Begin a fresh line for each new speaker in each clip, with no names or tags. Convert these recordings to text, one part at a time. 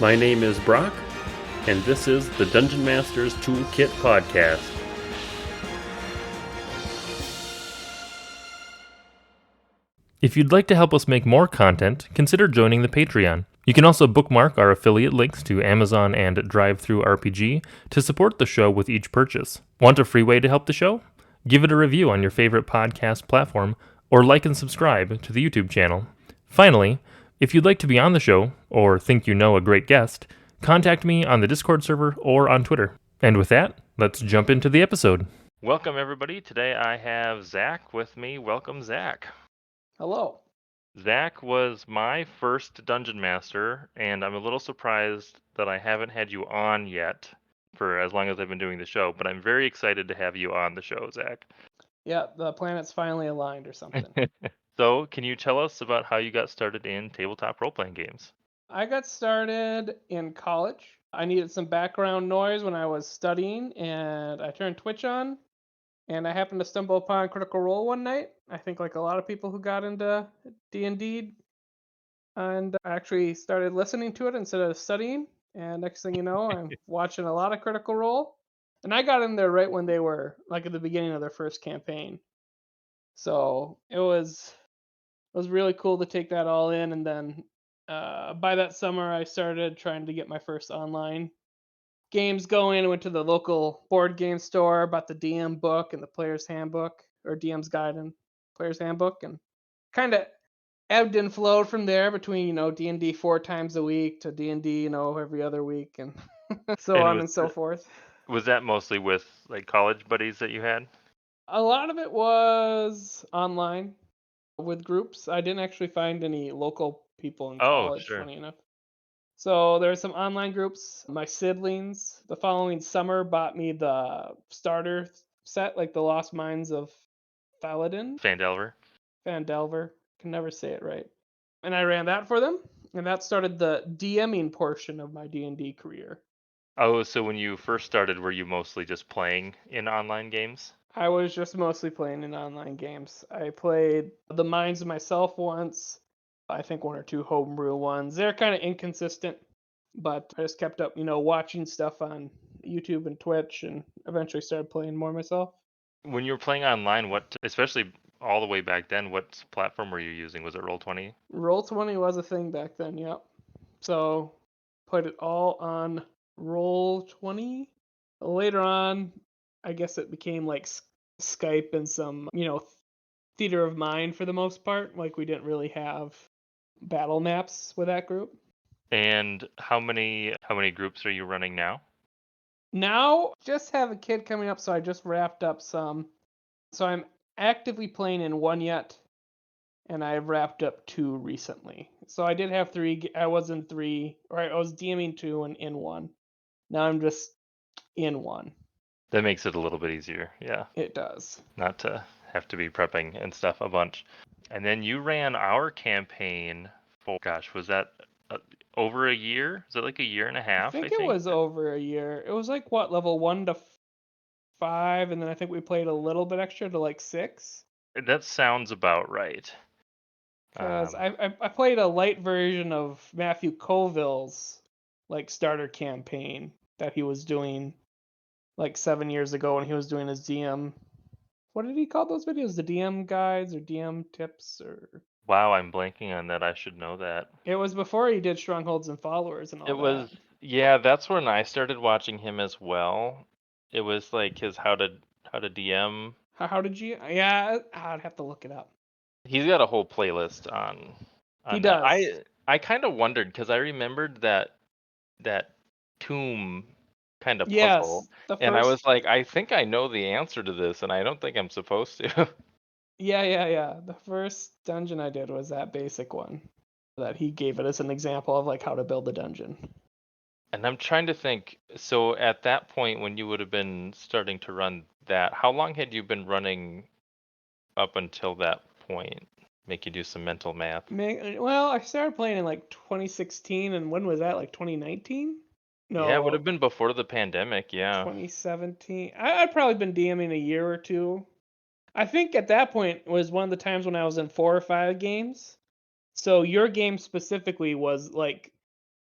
My name is Brock, and this is the Dungeon Master's Toolkit Podcast.
If you'd like to help us make more content, consider joining the Patreon. You can also bookmark our affiliate links to Amazon and DriveThruRPG to support the show with each purchase. Want a free way to help the show? Give it a review on your favorite podcast platform, or like and subscribe to the YouTube channel. Finally, if you'd like to be on the show, or think you know a great guest, contact me on the Discord server or on Twitter. And with that, let's jump into the episode. Welcome, everybody. Today I have Zack with me. Welcome, Zack.
Hello.
Zack was my first Dungeon Master, and I'm a little surprised that I haven't had you on yet for as long as I've been doing the show, but I'm very excited to have you on the show, Zack.
Yeah, the planets finally aligned or something.
So, can you tell us about how you got started in tabletop role-playing games?
I got started in college. I needed some background noise when I was studying, and I turned Twitch on, and I happened to stumble upon Critical Role one night. I think like a lot of people who got into D&D, and I actually started listening to it instead of studying, and next thing you know, I'm watching a lot of Critical Role. And I got in there right when they were like at the beginning of their first campaign. So it was really cool to take that all in, and then by that summer I started trying to get my first online games going. I went to the local board game store, bought the DM book and the player's handbook, or DM's guide and player's handbook, and kind of ebbed and flowed from there between D&D 4 times a week to D&D every other week, and so on and so forth.
Was that mostly with like college buddies that you had?
A lot of it was online with groups. I didn't actually find any local people in college,
sure.
funny enough. So there are some online groups. My siblings, the following summer, bought me the starter set, like the Lost Mines of
Phandelver.
Phandelver. Can never say it right. And I ran that for them, and that started the DMing portion of my D&D career.
Oh, so when you first started, were you mostly just playing in online games?
I was just mostly playing in online games. I played the Mines myself once. I think 1 or 2 homebrew ones. They're kind of inconsistent, but I just kept up, watching stuff on YouTube and Twitch, and eventually started playing more myself.
When you were playing online, especially all the way back then, what platform were you using? Was it Roll20?
Roll20 was a thing back then, yep. So played it all on Roll20. Later on, I guess it became like Skype and some, theater of mind for the most part. Like we didn't really have battle maps with that group.
And how many groups are you running now?
Now, just have a kid coming up, so I just wrapped up some. So I'm actively playing in one yet, and I've wrapped up 2 recently. So I did have 3. I was in 3, or I was DMing 2 and in 1. Now I'm just in 1.
That makes it a little bit easier, yeah.
It does.
Not to have to be prepping and stuff a bunch. And then you ran our campaign for, gosh, was that over a year? Was it like a year and a half?
I think it was over a year. It was like what, level 1 to 5, and then I think we played a little bit extra to like 6.
That sounds about right.
Because I played a light version of Matthew Colville's like starter campaign that he was doing like 7 years ago when he was doing his DM. What did he call those videos? The DM guides or DM tips or?
Wow, I'm blanking on that. I should know that.
It was before he did Strongholds and Followers and all that.
It was, yeah, that's when I started watching him as well. It was like his how to DM.
How did you? Yeah, I'd have to look it up.
He's got a whole playlist on
He
that.
does.
I kind of wondered because I remembered that tomb kind of puzzle,
yes,
and I was like, I think I know the answer to this, and I don't think I'm supposed to.
Yeah. The first dungeon I did was that basic one that he gave it as an example of like how to build a dungeon.
And I'm trying to think. So at that point, when you would have been starting to run that, how long had you been running up until that point? Make you do some mental math.
Well, I started playing in like 2016, and when was that? Like 2019? No.
Yeah, it would have been before the pandemic, yeah.
2017. I'd probably been DMing a year or 2. I think at that point was one of the times when I was in 4 or 5 games. So your game specifically was like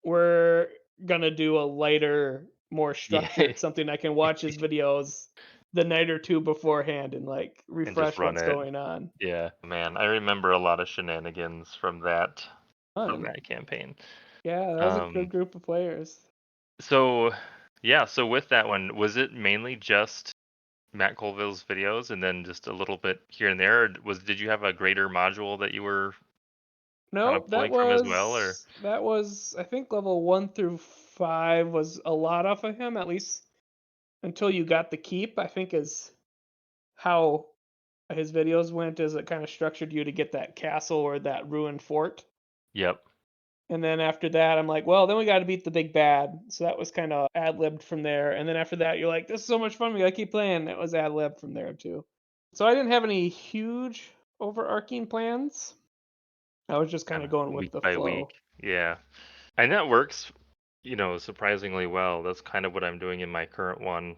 we're gonna do a lighter, more
Yeah,
structured something I can watch his videos the night or two beforehand and like
and just
refresh
run
what's
it.
going on.
Yeah, man, I remember a lot of shenanigans from that
Fun.
campaign.
Yeah, that was a good
Um,
group of players.
so yeah, so with that one, was it mainly just Matt Colville's videos and then just a little bit here and there, or did you have a greater module that you were kind of
Nope,
pulling from as well, or?
that was I think level 1 through 5 was a lot off of him, at least until you got the keep, I think is how his videos went, is it kind of structured you to get that castle or that ruined fort.
Yep.
And then after that, I'm like, well, then we got to beat the big bad. So that was kind of ad libbed from there. And then after that, you're like, this is so much fun. We got to keep playing. It was ad lib from there too. So I didn't have any huge overarching plans. I was just kind
Kind
of
of
going with
week
the
by week.
flow.
Yeah. And that works, surprisingly well. That's kind of what I'm doing in my current one.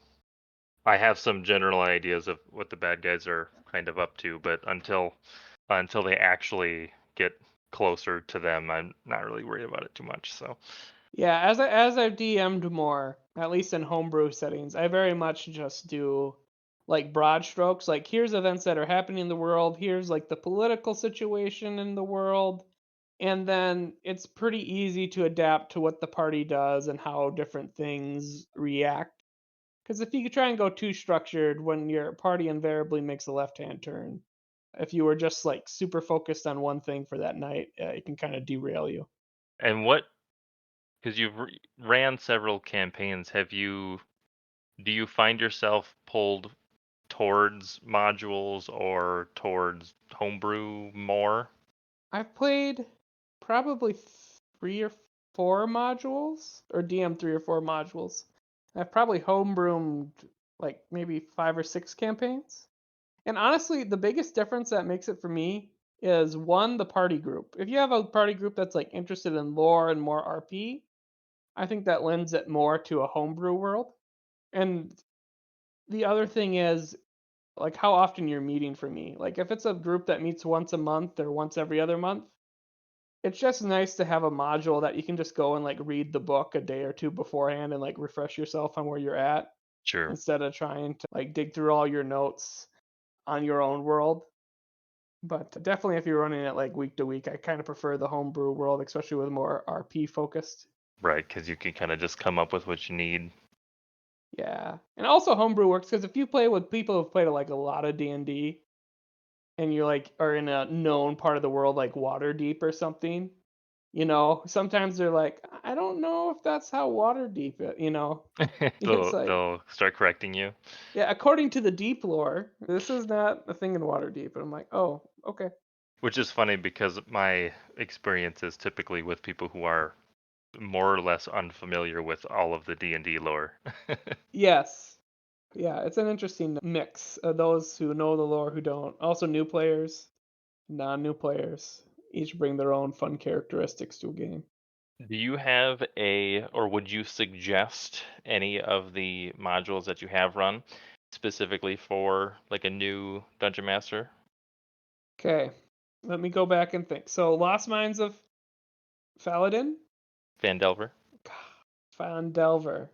I have some general ideas of what the bad guys are kind of up to, but until they actually get closer to them, I'm not really worried about it too much. So,
Yeah, as I've DM'd more, at least in homebrew settings, I very much just do like broad strokes. Like here's events that are happening in the world. Here's like the political situation in the world. And then it's pretty easy to adapt to what the party does and how different things react. Because if you try and go too structured, when your party invariably makes a left-hand turn, if you were just like super focused on one thing for that night, it can kind of derail you.
and because you've ran several campaigns, do you find yourself pulled towards modules or towards homebrew more?
I've played probably 3 or 4 modules, or DM 3 or 4 modules. I've probably homebrewed like maybe 5 or 6 campaigns. And honestly, the biggest difference that makes it for me is one, the party group. If you have a party group that's like interested in lore and more RP, I think that lends it more to a homebrew world. And the other thing is like how often you're meeting for me. Like if it's a group that meets once a month or once every other month, it's just nice to have a module that you can just go and like read the book a day or two beforehand and like refresh yourself on where you're at
Sure.
instead of trying to like dig through all your notes on your own world. But definitely if you're running it like week to week, I kind of prefer the homebrew world, especially with more RP focused.
Right, because you can kind of just come up with what you need.
Yeah. And also homebrew works because if you play with people who've played like a lot of D&D and you like are in a known part of the world like Waterdeep or something, sometimes they're like, I don't know if that's how Waterdeep, it's like,
They'll start correcting you.
yeah, according to the deep lore, this is not a thing in Waterdeep. And I'm like, oh, okay.
Which is funny because my experience is typically with people who are more or less unfamiliar with all of the D&D lore.
Yes. Yeah, it's an interesting mix of those who know the lore, who don't. Also, new players, non-new players, each bring their own fun characteristics to a game.
Do you have or would you suggest any of the modules that you have run specifically for like a new Dungeon Master?
Okay, let me go back and think. So, Lost Mines of Faladin,
Phandelver?
Phandelver.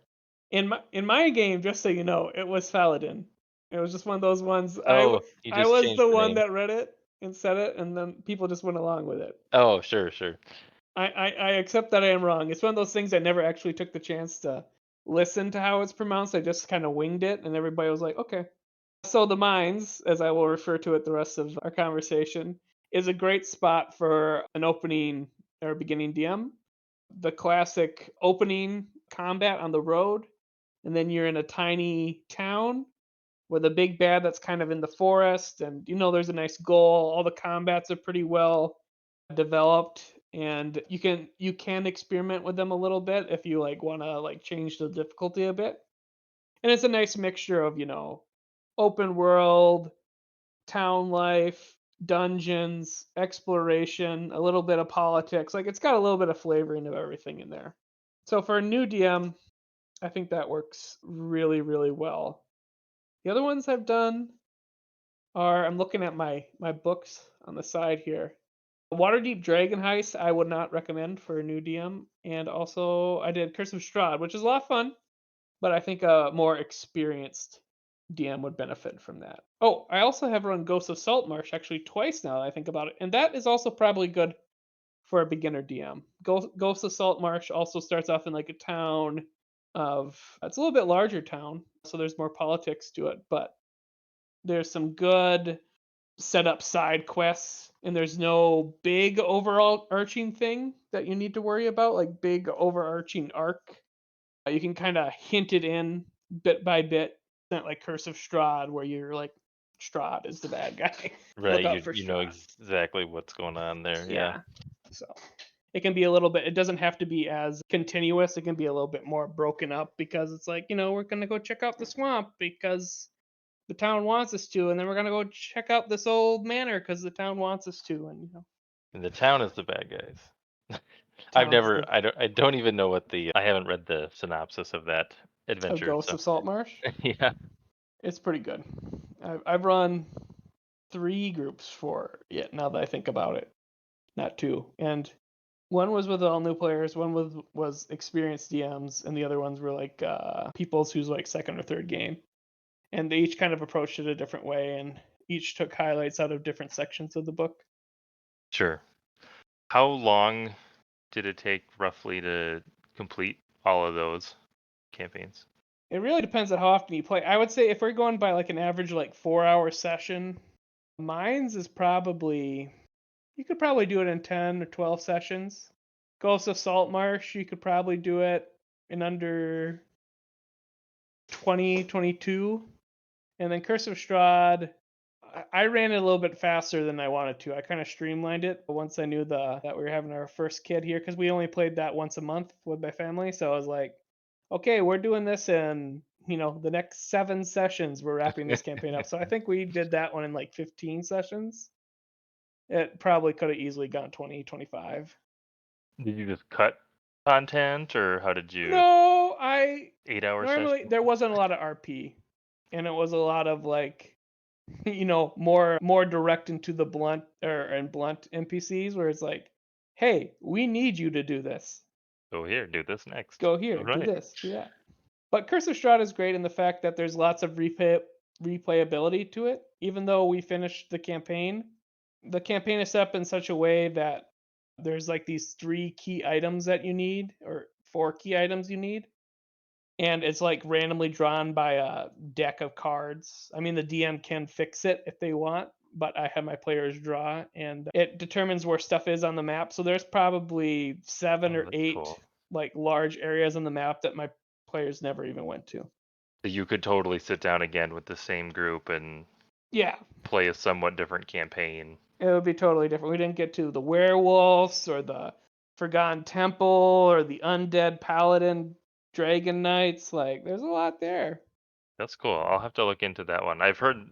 In my game, just so you know, it was Faladin. It was just one of those ones.
Oh, you
I
just
was
changed
the
the
one
name.
that read it and said it, and then people just went along with it.
Oh, sure, sure.
I accept that I am wrong. It's one of those things I never actually took the chance to listen to how it's pronounced. I just kind of winged it, and everybody was like, okay. So the mines, as I will refer to it the rest of our conversation, is a great spot for an opening or beginning DM. The classic opening combat on the road, and then you're in a tiny town with a big bad that's kind of in the forest, and there's a nice goal. All the combats are pretty well developed, and you can experiment with them a little bit if you like want to like change the difficulty a bit. And it's a nice mixture of open world, town life, dungeons, exploration, a little bit of politics. Like it's got a little bit of flavoring of everything in there. So for a new DM, I think that works really, really well. The other ones I've done are, I'm looking at my books on the side here. Waterdeep Dragon Heist, I would not recommend for a new DM. And also, I did Curse of Strahd, which is a lot of fun, but I think a more experienced DM would benefit from that. Oh, I also have run Ghosts of Saltmarsh actually twice now that I think about it, and that is also probably good for a beginner DM. Ghosts of Saltmarsh also starts off in like a town of it's a little bit larger town, so there's more politics to it, but there's some good set up side quests, and there's no big overall arching thing that you need to worry about, like big overarching arc. You can kind of hint it in bit by bit. It's not like Curse of Strahd, where you're like, Strahd is the bad guy.
Right,
Look out for
you know
Strahd.
exactly what's going on there. Yeah.
Yeah. So it can be a little bit, it doesn't have to be as continuous. It can be a little bit more broken up because it's like, we're going to go check out the swamp because the town wants us to, and then we're going to go check out this old manor because the town wants us to. And,
And the town is the bad guys.
town's the
I don't even know I haven't read the synopsis of that
of
adventure,
Ghosts
so
of Saltmarsh.
yeah.
It's pretty good. I've run 3 groups for it now that I think about it, not 2. And one was with all new players, one was experienced DMs, and the other ones were like people's who's like second or third game. And they each kind of approached it a different way, and each took highlights out of different sections of the book.
Sure. How long did it take roughly to complete all of those campaigns?
It really depends on how often you play. I would say if we're going by like an average like 4-hour session, mine's is probably you could probably do it in 10 or 12 sessions. Ghosts of Saltmarsh, you could probably do it in under 20, 22. And then Curse of Strahd, I ran it a little bit faster than I wanted to. I kind of streamlined it once I knew that we were having our first kid here, because we only played that once a month with my family. So I was like, okay, we're doing this in the next 7 sessions. We're wrapping this campaign up. So I think we did that one in like 15 sessions. It probably could have easily gone 20, 25.
Did you just cut content, or how did you
No, I
8-hour
normally
session?
there wasn't a lot of RP, and it was a lot of like more direct into the blunt NPCs where it's like, hey, we need you to do this.
Go here, do this next.
Go here, do
Right.
this, do that. But Curse of Strahd is great in the fact that there's lots of replayability to it. Even though we finished the campaign is set up in such a way that there's like these 3 key items that you need, or 4 key items you need, and it's like randomly drawn by a deck of cards. I mean, the DM can fix it if they want, but I have my players draw, and it determines where stuff is on the map. So there's probably 7
Oh,
or
that's
8
cool.
like large areas on the map that my players never even went to.
So you could totally sit down again with the same group and
Yeah,
play a somewhat different campaign.
it would be totally different. We didn't get to the werewolves or the Forgotten Temple or the undead paladin dragon knights. Like, there's a lot there.
That's cool. I'll have to look into that one. I've heard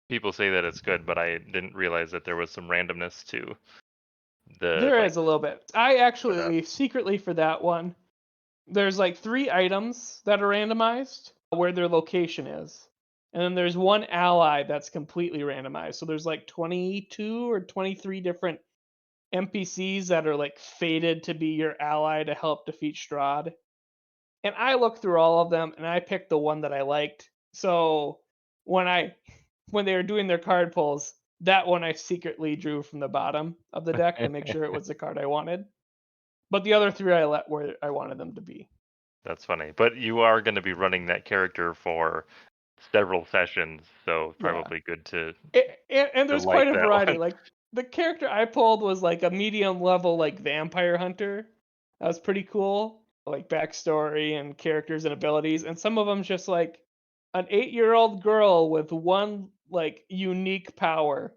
people say that it's good, but I didn't realize that there was some randomness to the
There
like
is a little bit. I
setup.
actually secretly for that one, there's like 3 items that are randomized where their location is. And then there's one ally that's completely randomized. So there's like 22 or 23 different NPCs that are like fated to be your ally to help defeat Strahd. And I looked through all of them and I picked the one that I liked. So when I when they were doing their card pulls, that one I secretly drew from the bottom of the deck to make sure it was the card I wanted. But the other 3 I let where I wanted them to be.
That's funny. But you are going to be running that character for several sessions, so
Yeah.
probably good to
And there's
like
quite a
that
variety.
one.
Like the character I pulled was like a medium level like vampire hunter. That was pretty cool. Like backstory and characters and abilities. And some of them just like an 8-year-old girl with one like unique power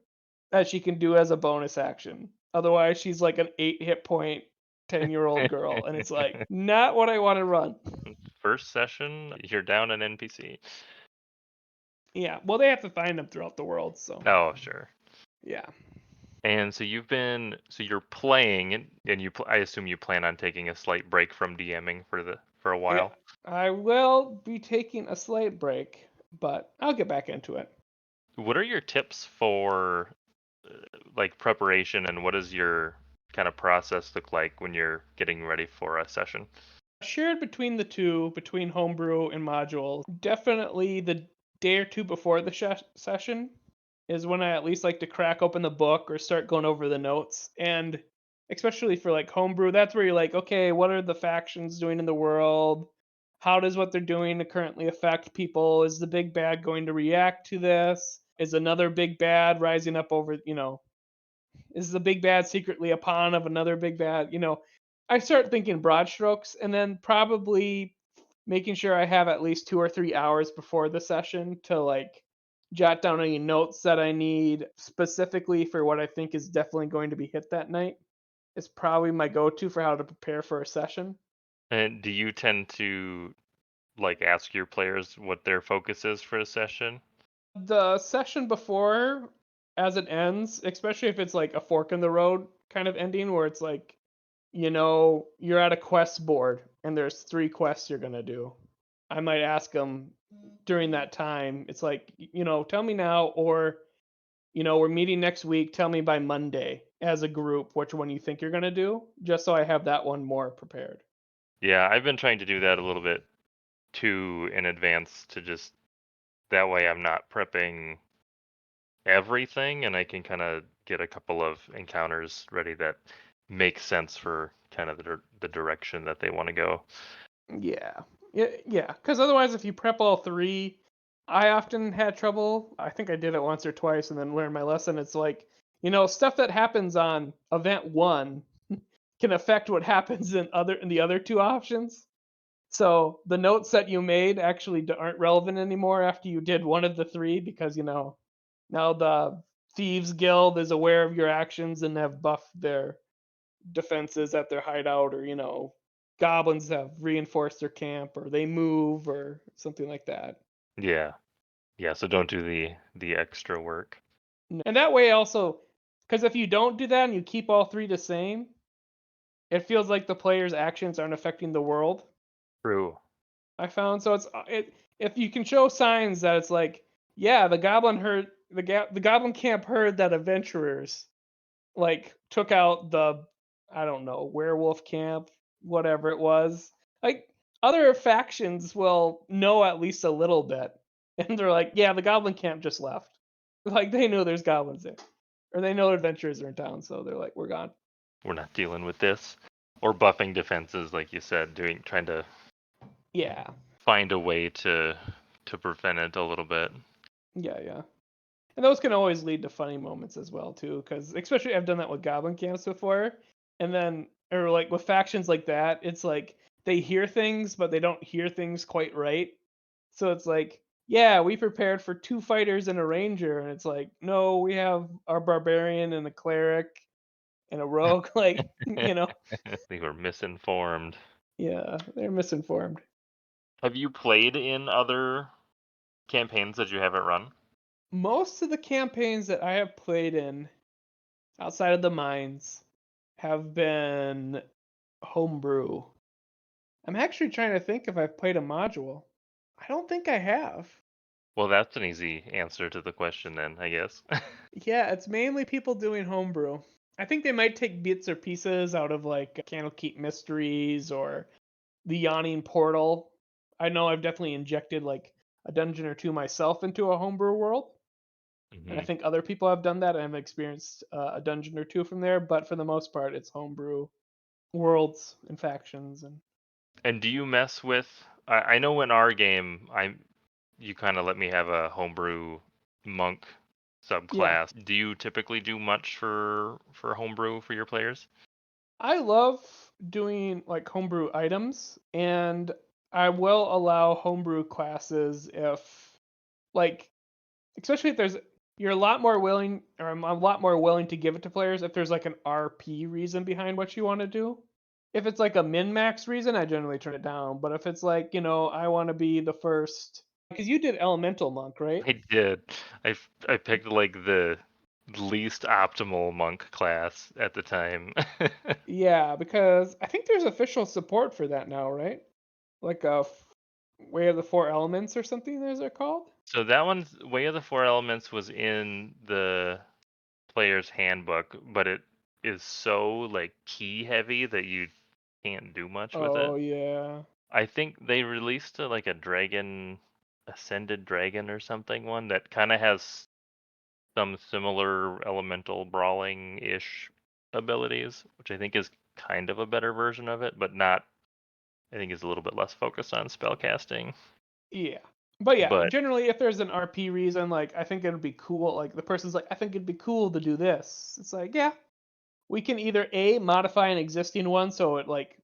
that she can do as a bonus action. Otherwise, she's like an 8 hit point 10-year-old girl, and it's like not what I want to run.
First session, you're down an NPC.
Yeah, well, they have to find them throughout the world, so
Oh, sure.
yeah.
And so you're playing, and I assume you plan on taking a slight break from DMing for a
Yeah,
while.
I will be taking a slight break, but I'll get back into it.
What are your tips for like preparation, and what does your kind of process look like when you're getting ready for a session?
Shared between the two, between homebrew and modules, definitely the day or two before the session is when I at least like to crack open the book or start going over the notes. And especially for like homebrew, that's where you're like, okay, what are the factions doing in the world? How does what they're doing to currently affect people? Is the big bad going to react to this? Is another big bad rising up over, is the big bad secretly a pawn of another big bad? I start thinking broad strokes and then probably making sure I have at least 2 or 3 hours before the session to like jot down any notes that I need specifically for what I think is definitely going to be hit that night. It's probably my go-to for how to prepare for a session.
And do you tend to like ask your players what their focus is for a session?
The session before, as it ends, especially if it's like a fork in the road kind of ending where it's like, you're at a quest board and there's 3 quests you're going to do. I might ask them during that time. It's like, tell me now, or, we're meeting next week. Tell me by Monday as a group which one you think you're going to do, just so I have that one more prepared.
Yeah, I've been trying to do that a little bit too in advance to just that way I'm not prepping everything and I can kind of get a couple of encounters ready that make sense for kind of the direction that they want to go.
Yeah. Yeah. Because otherwise, if you prep all 3, I often had trouble. I think I did it once or twice and then learned my lesson. It's like, stuff that happens on event 1 can affect what happens in the other 2 options. So the notes that you made actually aren't relevant anymore after you did one of the 3 because, now the Thieves Guild is aware of your actions and have buffed their defenses at their hideout, or goblins have reinforced their camp, or they move, or something like that.
Yeah. Yeah, so don't do the extra work.
And that way also, because if you don't do that and you keep all 3 the same, it feels like the player's actions aren't affecting the world.
True.
I found so if you can show signs that it's like, yeah, the goblin heard the goblin camp heard that adventurers like took out the, I don't know, werewolf camp, whatever it was. Like other factions will know at least a little bit, and they're like, yeah, the goblin camp just left. Like they know there's goblins there, or they know adventurers are in town, so they're like, we're gone.
We're not dealing with this. Or buffing defenses, like you said, trying to
Yeah,
find a way to prevent it a little bit.
yeah. And those can always lead to funny moments as well too, because especially I've done that with goblin camps before, and then or like with factions like that, it's like they hear things but they don't hear things quite right. So it's like, yeah, we prepared for 2 fighters and a ranger, and it's like, no, we have our barbarian and a cleric and a rogue. Like,
They were misinformed.
yeah, they're misinformed.
Have you played in other campaigns that you haven't run?
Most of the campaigns that I have played in outside of the mines have been homebrew. I'm actually trying to think if I've played a module. I don't think I have.
Well, that's an easy answer to the question then, I guess.
Yeah, it's mainly people doing homebrew. I think they might take bits or pieces out of like Candlekeep Mysteries or the Yawning Portal. I know I've definitely injected like a dungeon or 2 myself into a homebrew world, and I
Mhm.
think other people have done that and have experienced a dungeon or 2 from there. But for the most part, it's homebrew worlds and factions. And
And do you mess with? I know in our game, you kind of let me have a homebrew monk
yeah,
subclass. Do you typically do much for homebrew for your players?
I love doing like homebrew items, and I will allow homebrew classes if, like, especially if you're a lot more willing, or I'm a lot more willing to give it to players if there's like an RP reason behind what you want to do. If it's like a min max reason, I generally turn it down. But if it's like, I want to be the first, because you did Elemental Monk, right?
I did. I picked like the least optimal monk class at the time.
Yeah, because I think there's official support for that now, right? Like Way of the Four Elements or something, is it called?
So that one's Way of the Four Elements was in the player's handbook, but it is so like key heavy that you can't do much with it.
Oh yeah.
I think they released like a ascended dragon or something one that kind of has some similar elemental brawling ish abilities, which I think is kind of a better version of it, but not. I think is a little bit less focused on spell casting.
Yeah. But yeah,
But
generally if there's an RP reason, like I think it'd be cool, like the person's like, I think it'd be cool to do this. It's like, yeah, we can either A, modify an existing one so it like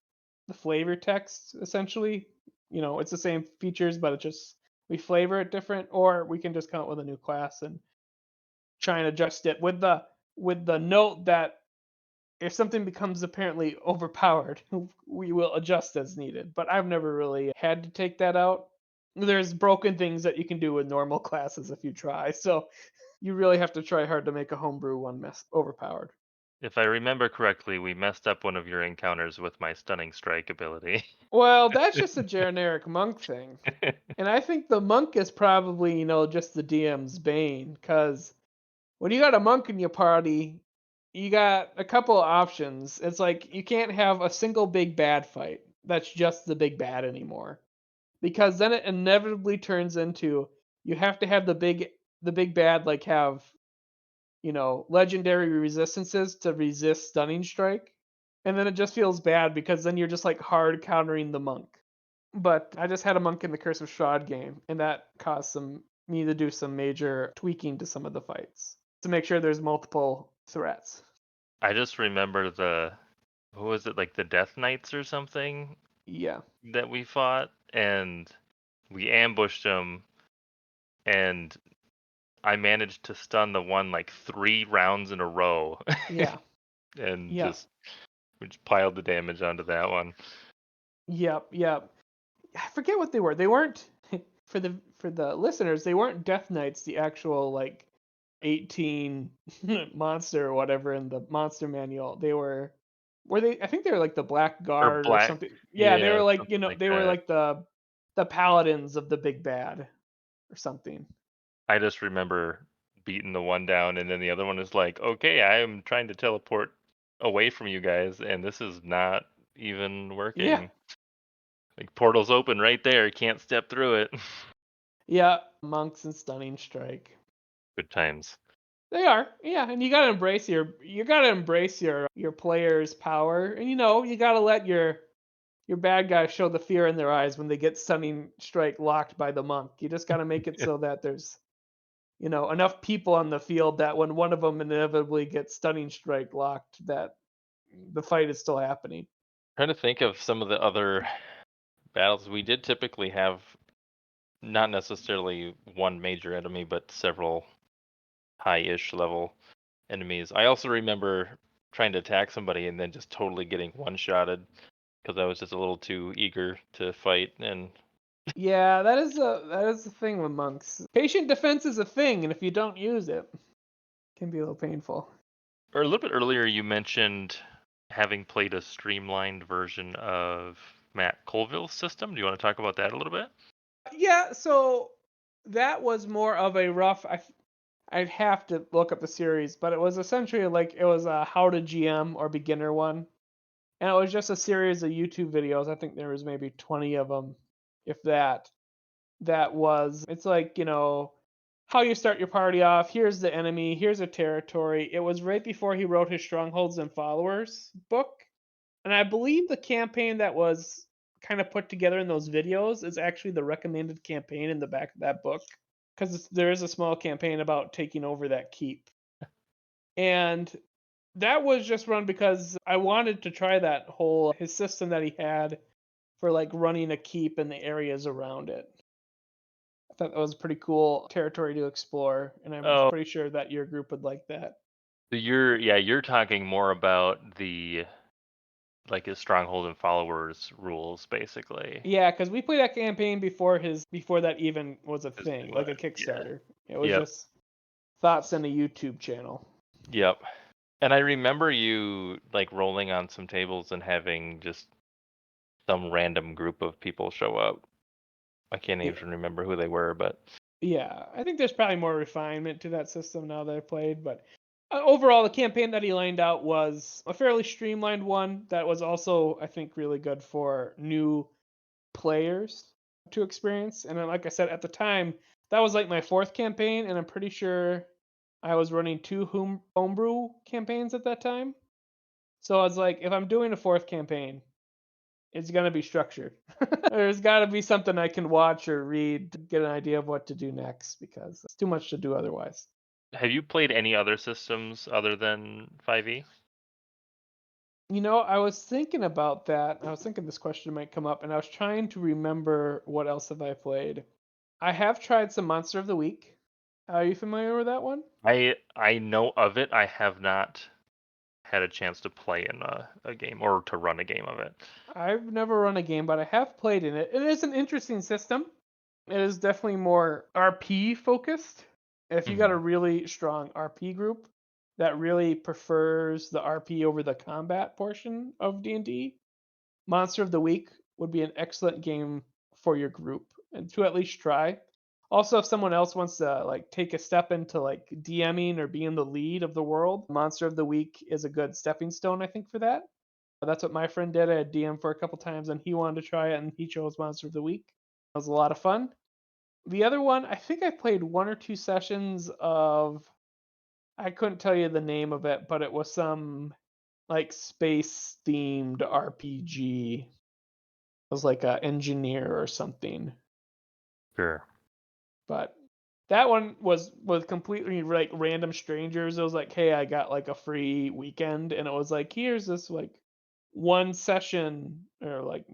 the flavor text essentially, it's the same features, but it just we flavor it different, or we can just come up with a new class and try and adjust it with the note that if something becomes apparently overpowered, we will adjust as needed. But I've never really had to take that out. There's broken things that you can do with normal classes if you try. So you really have to try hard to make a homebrew one mess overpowered.
if I remember correctly, we messed up one of your encounters with my stunning strike ability.
Well, that's just a generic monk thing. And I think the monk is probably, just the DM's bane, because when you got a monk in your party, you got a couple of options. It's like you can't have a single big bad fight that's just the big bad anymore. Because then it inevitably turns into you have to have the big bad like have, legendary resistances to resist stunning strike. And then it just feels bad because then you're just like hard countering the monk. But I just had a monk in the Curse of Strahd game, and that caused me to do some major tweaking to some of the fights to make sure there's multiple threats.
I just remember what was it, like the Death Knights or something
Yeah.
that we fought, and we ambushed them, and I managed to stun the one like 3 rounds in a row,
Yeah.
and
Yeah.
we just piled the damage onto that one.
Yep. Yep. I forget what they were. They weren't for the listeners. They weren't Death Knights, the actual like 18 monster or whatever in the monster manual. They were they? I think they were like the Black
Or
Guard or
black,
something. Yeah, they
yeah,
were like
something like
they were
that.
like the paladins of the big bad or something.
I just remember beating the one down, and then the other one is like, "Okay, I am trying to teleport away from you guys, and this is not even
Yeah.
working. Like portal's open right there, can't step through it."
Yeah, monks and stunning strike.
Good times.
They are, yeah, and you gotta embrace your player's power, and you gotta let your bad guys show the fear in their eyes when they get stunning strike locked by the monk. You just gotta make it so that there's enough people on the field that when one of them inevitably gets stunning strike locked, that the fight is still happening.
Trying to think of some of the other battles. We did typically have not necessarily one major enemy, but several high-ish level enemies. I also remember trying to attack somebody and then just totally getting one-shotted because I was just a little too eager to fight. And
Yeah, that is the thing with monks. Patient defense is a thing, and if you don't use it, it can be a little painful.
or a little bit earlier, you mentioned having played a streamlined version of Matt Colville's system. Do you want to talk about that a little bit?
Yeah, so that was more of a rough. I'd have to look up the series, but it was essentially like it was a how to GM or beginner one, and it was just a series of YouTube videos. I think there was maybe 20 of them, if that. That was it's like how you start your party off. Here's the enemy. Here's a territory. It was right before he wrote his Strongholds and Followers book, and I believe the campaign that was kind of put together in those videos is actually the recommended campaign in the back of that book because there is a small campaign about taking over that keep. And that was just run because I wanted to try that whole his system that he had for like running a keep and the areas around it. I thought that was pretty cool territory to explore, and I'm
Oh,
pretty sure that your group would like that.
so you're talking more about the like his stronghold and followers rules, basically.
Yeah, because we played that campaign before that even was a
His
thing,
new
like a
one. Yeah.
Kickstarter. It was
Yep.
just thoughts on a YouTube channel.
Yep. And I remember you like rolling on some tables and having just some random group of people show up. I can't
Yeah,
even remember who they were, but
yeah. I think there's probably more refinement to that system now that I played, but Overall, the campaign that he lined out was a fairly streamlined one that was also, I think, really good for new players to experience. And then, like I said, at the time, that was like my fourth campaign, and I'm pretty sure I was running two homebrew campaigns at that time. So I was like, if I'm doing a fourth campaign, it's gonna be structured. There's got to be something I can watch or read to get an idea of what to do next because it's too much to do otherwise.
Have you played any other systems other than 5e?
I was thinking about that. I was thinking this question might come up, and I was trying to remember what else have I played. I have tried some Monster of the Week. Are you familiar with that one?
I know of it. I have not had a chance to play in a game or to run a game of it.
I've never run a game, but I have played in it. It is an interesting system. It is definitely more RP focused. If you got a
Mhm.
really strong RP group that really prefers the RP over the combat portion of D&D, Monster of the Week would be an excellent game for your group and to at least try. Also, if someone else wants to like take a step into like DMing or being the lead of the world, Monster of the Week is a good stepping stone, I think, for that. That's what my friend did. I had DM for a couple times and he wanted to try it and he chose Monster of the Week. It was a lot of fun. The other one, I think I played one or two sessions of, I couldn't tell you the name of it, but it was some like space themed RPG. It was like a engineer or something.
Sure.
But that one was completely like random strangers. It was like, hey, I got like a free weekend, and it was like, here's this like one session or like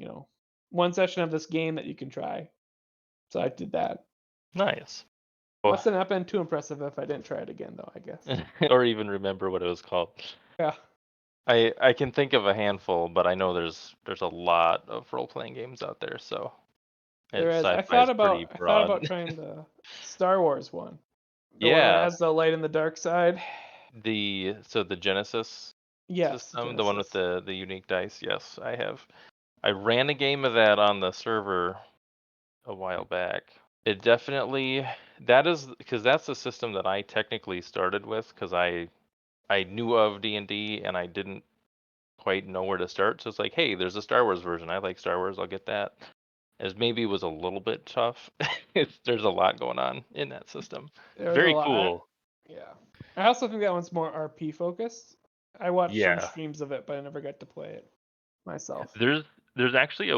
one session of this game that you can try. So I did that.
Nice.
Must have not been too impressive if I didn't try it again, though, I guess.
Or even remember what it was called.
Yeah.
I can think of a handful, but I know there's a lot of role playing games out there, so
There is.
sci-fi is pretty
I thought
broad.
about trying the Star Wars one. The one that
Yeah,
has the light and the dark side.
the Genesis
Yes,
system, the one with
Genesis.
the unique dice. Yes, I have. I ran a game of that on the server a while back. It definitely that is because that's the system that I technically started with because I knew of D&D and I didn't quite know where to start. So it's like, hey, there's a Star Wars version. I like Star Wars. I'll get that. As maybe was a little bit tough. There's a lot going on in that system.
There's a
Very
lot.
cool.
Yeah. I also think that one's more RP focused. I watched some
Yeah.
streams of it, but I never got to play it myself.
There's actually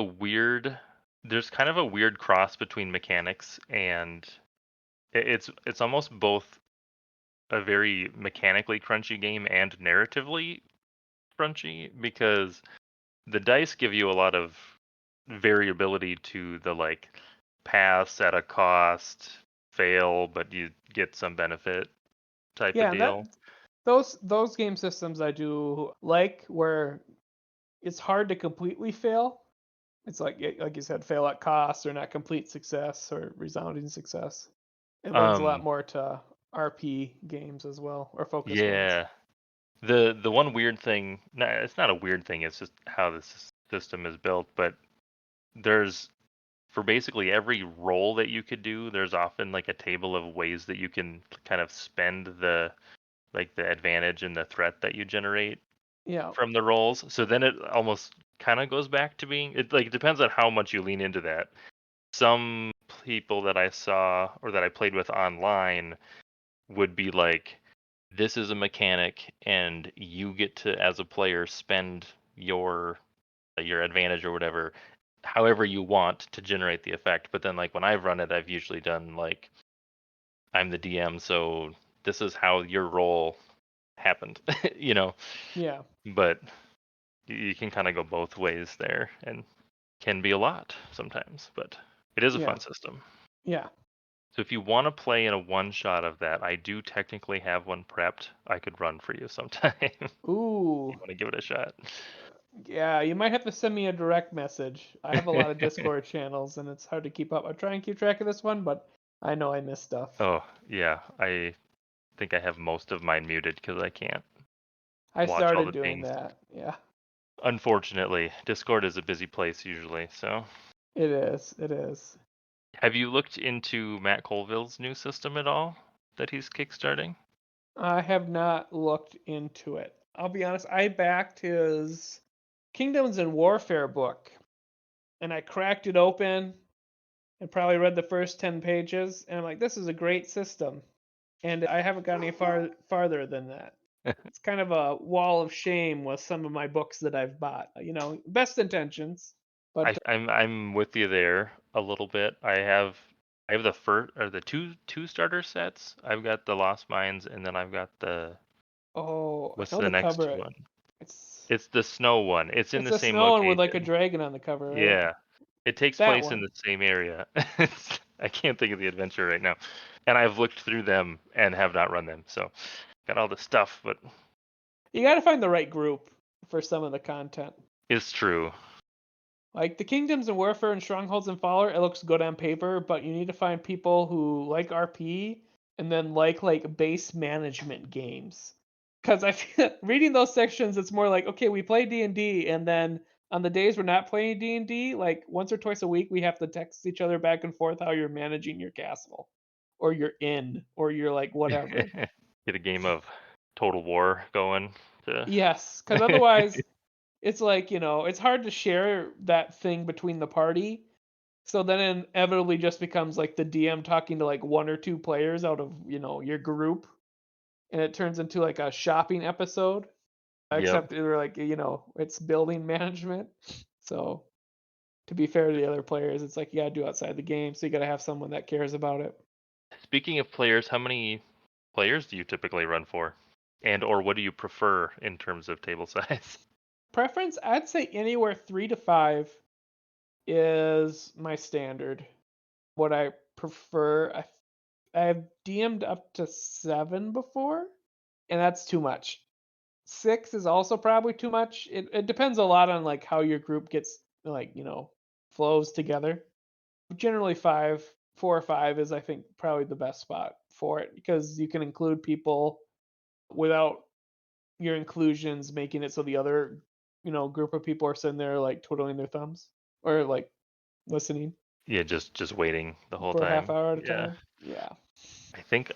there's kind of a weird cross between mechanics and it's almost both a very mechanically crunchy game and narratively crunchy because the dice give you a lot of variability to the like pass at a cost, fail, but you get some benefit type of
Yeah, and that
deal.
those game systems I do like where it's hard to completely fail. It's like you said, fail at cost or not complete success or resounding success. It lends a lot
Um,
more to RP games as well, or focus ones.
yeah. The one weird thing, no, it's not a weird thing, it's just how this system is built, but there's for basically every role that you could do, there's often like a table of ways that you can kind of spend the like the advantage and the threat that you generate
Yeah,
from the rolls. So then it almost kind of goes back to being it depends on how much you lean into that. Some people that I saw or that I played with online would be like, this is a mechanic and you get to as a player spend your advantage or whatever however you want to generate the effect. But then like when I've run it, I've usually done like I'm the DM, so this is how your role happened, you know.
yeah,
But you can kind of go both ways there and can be a lot sometimes, but it is a
yeah,
fun system.
yeah.
So if you want to play in a one shot of that, I do technically have one prepped. I could run for you sometime. You
Ooh,
want to give it a shot.
yeah. You might have to send me a direct message. I have a lot of Discord channels, and it's hard to keep up. I try and keep track of this one, but I know I miss stuff.
Oh, yeah. I think I have most of mine muted because I can't
I
watch all
started
the
doing
pings.
that. Yeah,
Unfortunately, Discord is a busy place usually. So,
it is. It is.
have you looked into Matt Colville's new system at all that he's kickstarting?
I have not looked into it. I'll be honest, I backed his Kingdoms and Warfare book, and I cracked it open and probably read the first 10 pages, and I'm like, this is a great system. And I haven't got any farther than that. It's kind of a wall of shame with some of my books that I've bought. Best intentions, but
I'm with you there a little bit. I have the first or the two starter sets. I've got the Lost Mines, and then I've got the
oh, I
what's
know
the
the
next
cover.
one?
It's
It's the snow one. It's in
it's
the
a
same
snow one with like a
location.
dragon on the cover, right?
Yeah, it takes
That
place in
one.
the same area. I can't think of the adventure right now, and I've looked through them and have not run them. So got all the stuff, but
You got to find the right group for some of the content.
it's true.
Like the Kingdoms and Warfare and Strongholds and Faller, it looks good on paper, but you need to find people who like RP and then like base management games. Because I feel reading those sections, it's more like, okay, we play D&D, and then on the days we're not playing D&D, like once or twice a week, we have to text each other back and forth how you're managing your castle, or your inn, or you're like whatever.
Get a game of Total War going. To
Yes, because otherwise, it's like it's hard to share that thing between the party. So then it inevitably just becomes like the DM talking to like one or two players out of your group, and it turns into like a shopping episode.
Yep.
Except they're like it's building management. So to be fair to the other players, it's like you gotta do outside the game, so you gotta have someone that cares about it.
Speaking of players, how many players do you typically run for? And or what do you prefer in terms of table size?
Preference, I'd say anywhere 3 to 5 is my standard. What I prefer, I've DM'd up to 7 before, and that's too much. 6 is also probably too much. It depends a lot on like how your group gets like, flows together. Generally 5, 4 or 5 is I think probably the best spot for it because you can include people without your inclusions making it so the other, group of people are sitting there like twiddling their thumbs or like listening
Yeah, just waiting the whole
for a half
time.
hour at a
Yeah.
time. Yeah.
I think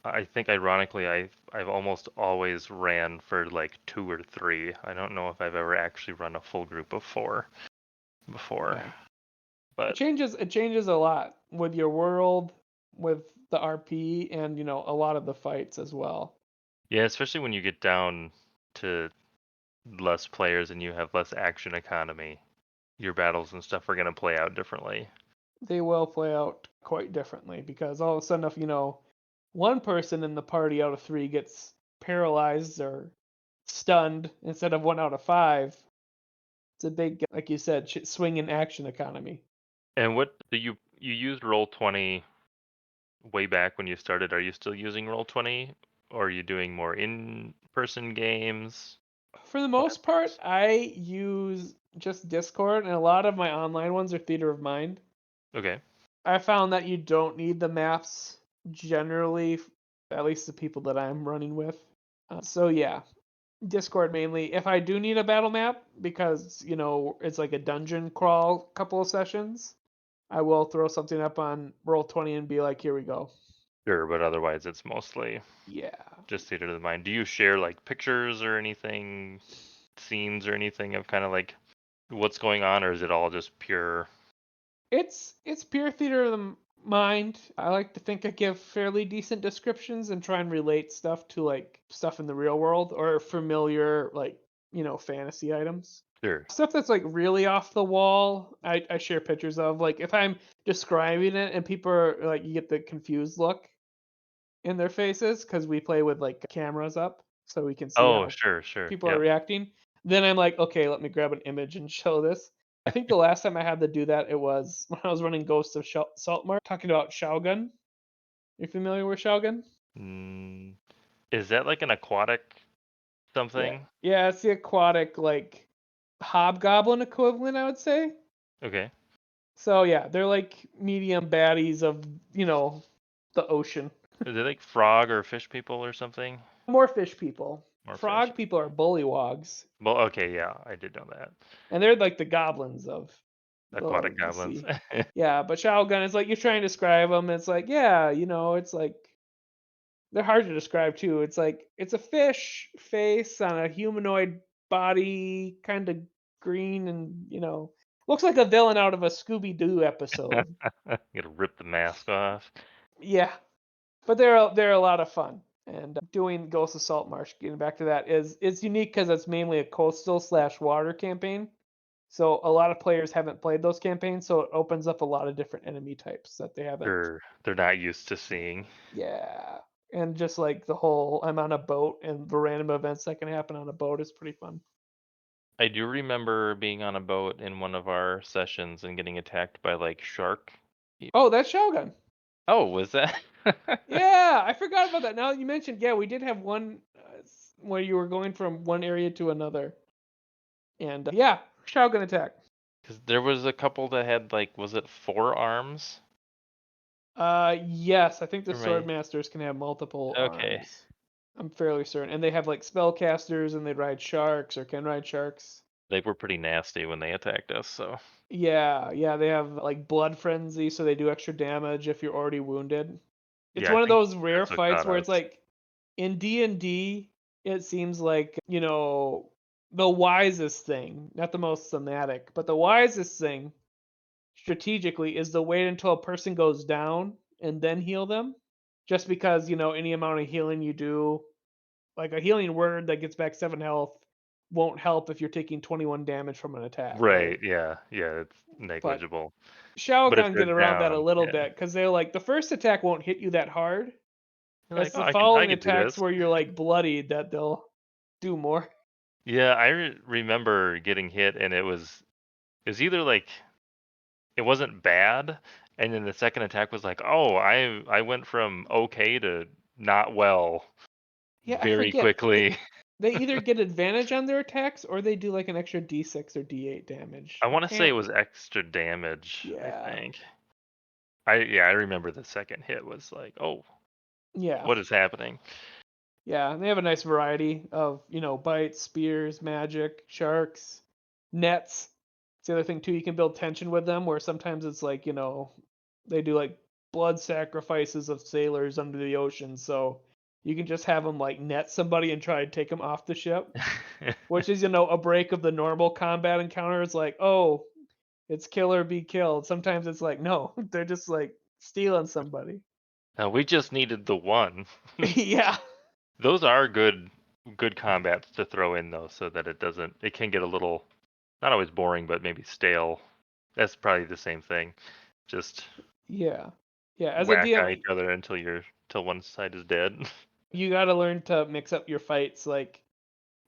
I think ironically I've almost always ran for like 2 or 3. I don't know if I've ever actually run a full group of 4 before.
Yeah.
But
It changes a lot with your world, with the RP, and a lot of the fights as well.
yeah, especially when you get down to less players and you have less action economy, your battles and stuff are going to play out differently.
They will play out quite differently because all of a sudden, if one person in the party out of 3 gets paralyzed or stunned instead of 1 out of 5, it's a big, like you said, swing in action economy.
And what do you used Roll20 way back when you started? Are you still using Roll20 or are you doing more in-person games?
For the
What
most part, I use just Discord, and a lot of my online ones are Theater of Mind.
Okay.
I found that you don't need the maps generally, at least the people that I'm running with. So yeah, Discord mainly. If I do need a battle map because it's like a dungeon crawl couple of sessions, I will throw something up on Roll20 and be like, here we go.
Sure, but otherwise it's mostly
Yeah.
just theater of the mind. Do you share like pictures or anything, scenes or anything of kind of like what's going on, or is it all just pure?
It's pure theater of the mind. I like to think I give fairly decent descriptions and try and relate stuff to like stuff in the real world or familiar like fantasy items.
Sure.
Stuff that's like really off the wall, I share pictures of. Like if I'm describing it and people are like, you get the confused look in their faces because we play with like cameras up so we can see
Oh,
how
sure.
people are
Yep.
reacting. Then I'm like, okay, let me grab an image and show this. I think the last time I had to do that, it was when I was running Ghosts of Saltmarsh, talking about Shogun. You familiar with Shogun?
Mm, is that like an aquatic
Yeah.
something?
Yeah, it's the aquatic, like, hobgoblin equivalent, I would say.
Okay.
So, yeah, they're like medium baddies of, the ocean.
Is it like frog or fish people or something?
More fish people.
More fish.
Frog people are bullywogs.
Well, okay, yeah, I did know that.
And they're like the goblins of
Aquatic
the
goblins.
sea. Yeah, but Shogun is like you're trying to describe them. It's like, yeah, it's like They're hard to describe too. It's like it's a fish face on a humanoid body, kind of green, and looks like a villain out of a Scooby Doo episode.
You gotta rip the mask off.
Yeah, but they're a lot of fun. And doing Ghost of Saltmarsh, getting back to that, is it's unique because it's mainly a coastal/water campaign. So a lot of players haven't played those campaigns, so it opens up a lot of different enemy types that they haven't.
They're not used to seeing.
Yeah. And just like the whole I'm on a boat and the random events that can happen on a boat is pretty fun.
I do remember being on a boat in one of our sessions and getting attacked by like shark.
Oh, that's Shogun.
Oh, was that?
Yeah, I forgot about that. Now that you mentioned, yeah, we did have one where you were going from one area to another. And yeah, Shogun attack.
Because there was a couple that had like, was it 4 arms?
Yes, I think the
Or
sword
am
masters can have multiple
Okay.
arms. I'm fairly certain. And they have like spellcasters and they ride sharks or can ride sharks.
They were pretty nasty when they attacked us, so.
Yeah, they have like blood frenzy, so they do extra damage if you're already wounded. It's
Yeah, I
one of
think
those rare
that's what
fights
got
where it's
us.
like in D&D, it seems like, the wisest thing, not the most thematic, but the wisest thing strategically is to wait until a person goes down and then heal them. Just because, any amount of healing you do, like a healing word that gets back 7 health won't help if you're taking 21 damage from an attack, right?
Right, yeah, it's
But
negligible. But if
Shogun
they're
get around that a
down,
little
yeah.
bit because they're like the first attack won't hit you that hard.
You're like,
It's
oh,
the
I
following
can do
attacks
this.
where you're like bloodied that they'll do more.
Yeah, I remember getting hit, and it was either like it wasn't bad, and then the second attack was like, oh, I went from okay to not well
Yeah, I
very
forget.
quickly.
They either get advantage on their attacks or they do like an extra D6 or D8 damage.
I
I
want to say it
can't.
was extra damage. I
Yeah,
think. I remember the second hit was like, oh,
yeah,
what is happening?
yeah. And they have a nice variety of bites, spears, magic, sharks, nets. It's the other thing too. You can build tension with them, where sometimes it's like they do like blood sacrifices of sailors under the ocean, so you can just have them like net somebody and try to take them off the ship, which is a break of the normal combat encounter. It's like, oh, it's kill or be killed. Sometimes it's like, no, they're just like stealing somebody.
We just needed the one.
Yeah,
Those are good combats to throw in though, so that it can get a little not always boring, but maybe stale. That's probably the same thing. Just
yeah, yeah. As a
whack on
DM,
each other until one side is dead.
you got to learn to mix up your fights. Like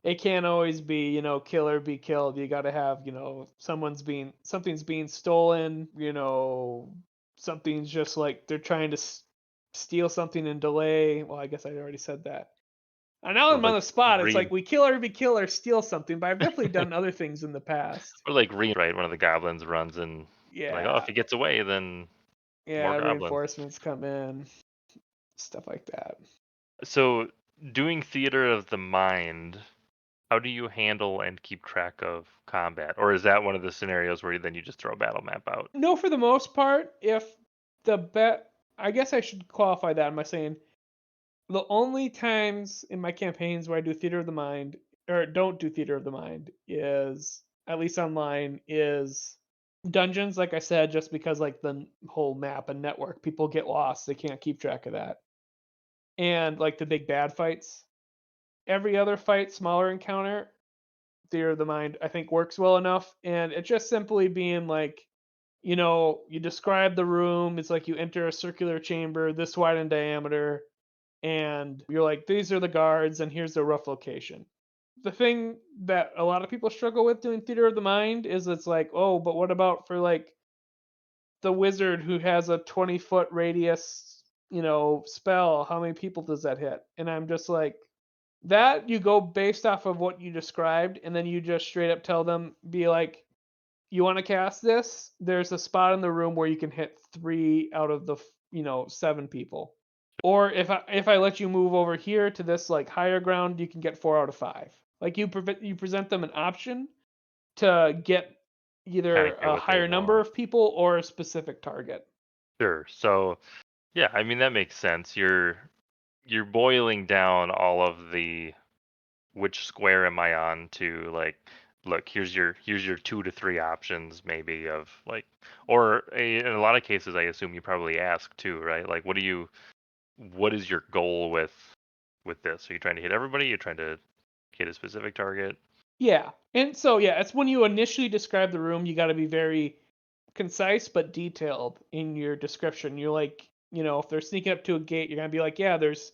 it can't always be kill or be killed. You got to have something's being stolen. Something's just like they're trying to steal something and delay. Well, I guess I already said that. And now
Or
I'm on
like
the spot. It's like
re
we kill or be killed or steal something. But I've definitely done other things in the past.
or like right, one of the goblins runs and like, oh, if
Yeah,
he gets away, then more
yeah.
goblins.
Reinforcements come in, stuff like that.
So doing theater of the mind, how do you handle and keep track of combat? Or is that one of the scenarios where then you just throw a battle map out?
No, for the most part, if the bet, I guess I should qualify that by saying the only times in my campaigns where I do theater of the mind or don't do theater of the mind is at least online is dungeons. Like I said, just because like the whole map and network, people get lost, they can't keep track of that, and like the big bad fights. Every other fight, smaller encounter, theater of the mind, I think works well enough, and it's just simply being like you describe the room. It's like you enter a circular chamber this wide in diameter, and you're like, these are the guards, and here's the rough location. The thing that a lot of people struggle with doing theater of the mind is it's like, oh, but what about for like the wizard who has a 20-foot radius, spell? How many people does that hit? And I'm just like, that you go based off of what you described, and then you just straight up tell them, be like, you want to cast this? There's a spot in the room where you can hit 3 out of the 7 people. Or if I let you move over here to this like higher ground, you can get 4 out of 5. Like you present them an option to get
Kind of
either
get
a
what they
higher number
want.
of people or a specific target.
Sure. So yeah, I mean that makes sense. you're boiling down all of the which square am I on to like look here's your 2 to 3 options maybe of like in a lot of cases I assume you probably ask too, right? Like what is your goal with this? Are you trying to hit everybody? You're trying to hit a specific target?
Yeah. And so, yeah, it's when you initially describe the room, you got to be very concise but detailed in your description. You're like, if they're sneaking up to a gate, you're going to be like, yeah, there's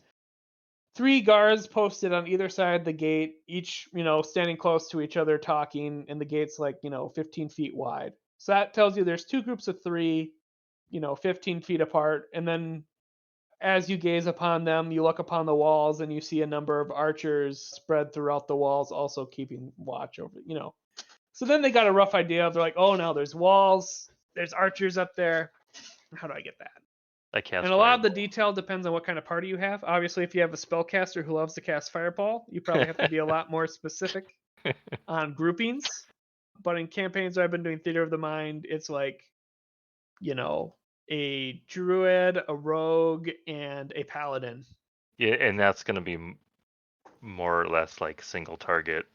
3 guards posted on either side of the gate, each, standing close to each other talking, and the gate's like, 15 feet wide. So that tells you there's 2 groups of 3, 15 feet apart. And then as you gaze upon them, you look upon the walls and you see a number of archers spread throughout the walls, also keeping watch over. So then they got a rough idea of, they're like, oh, now there's walls, there's archers up there. How do I get that?
I cast
And a lot of the
fireball.
detail depends on what kind of party you have. Obviously, if you have a spellcaster who loves to cast fireball, you probably have to be a lot more specific on groupings. But in campaigns I've been doing Theater of the Mind, it's like, a druid, a rogue, and a paladin.
Yeah, and that's going to be more or less like single target.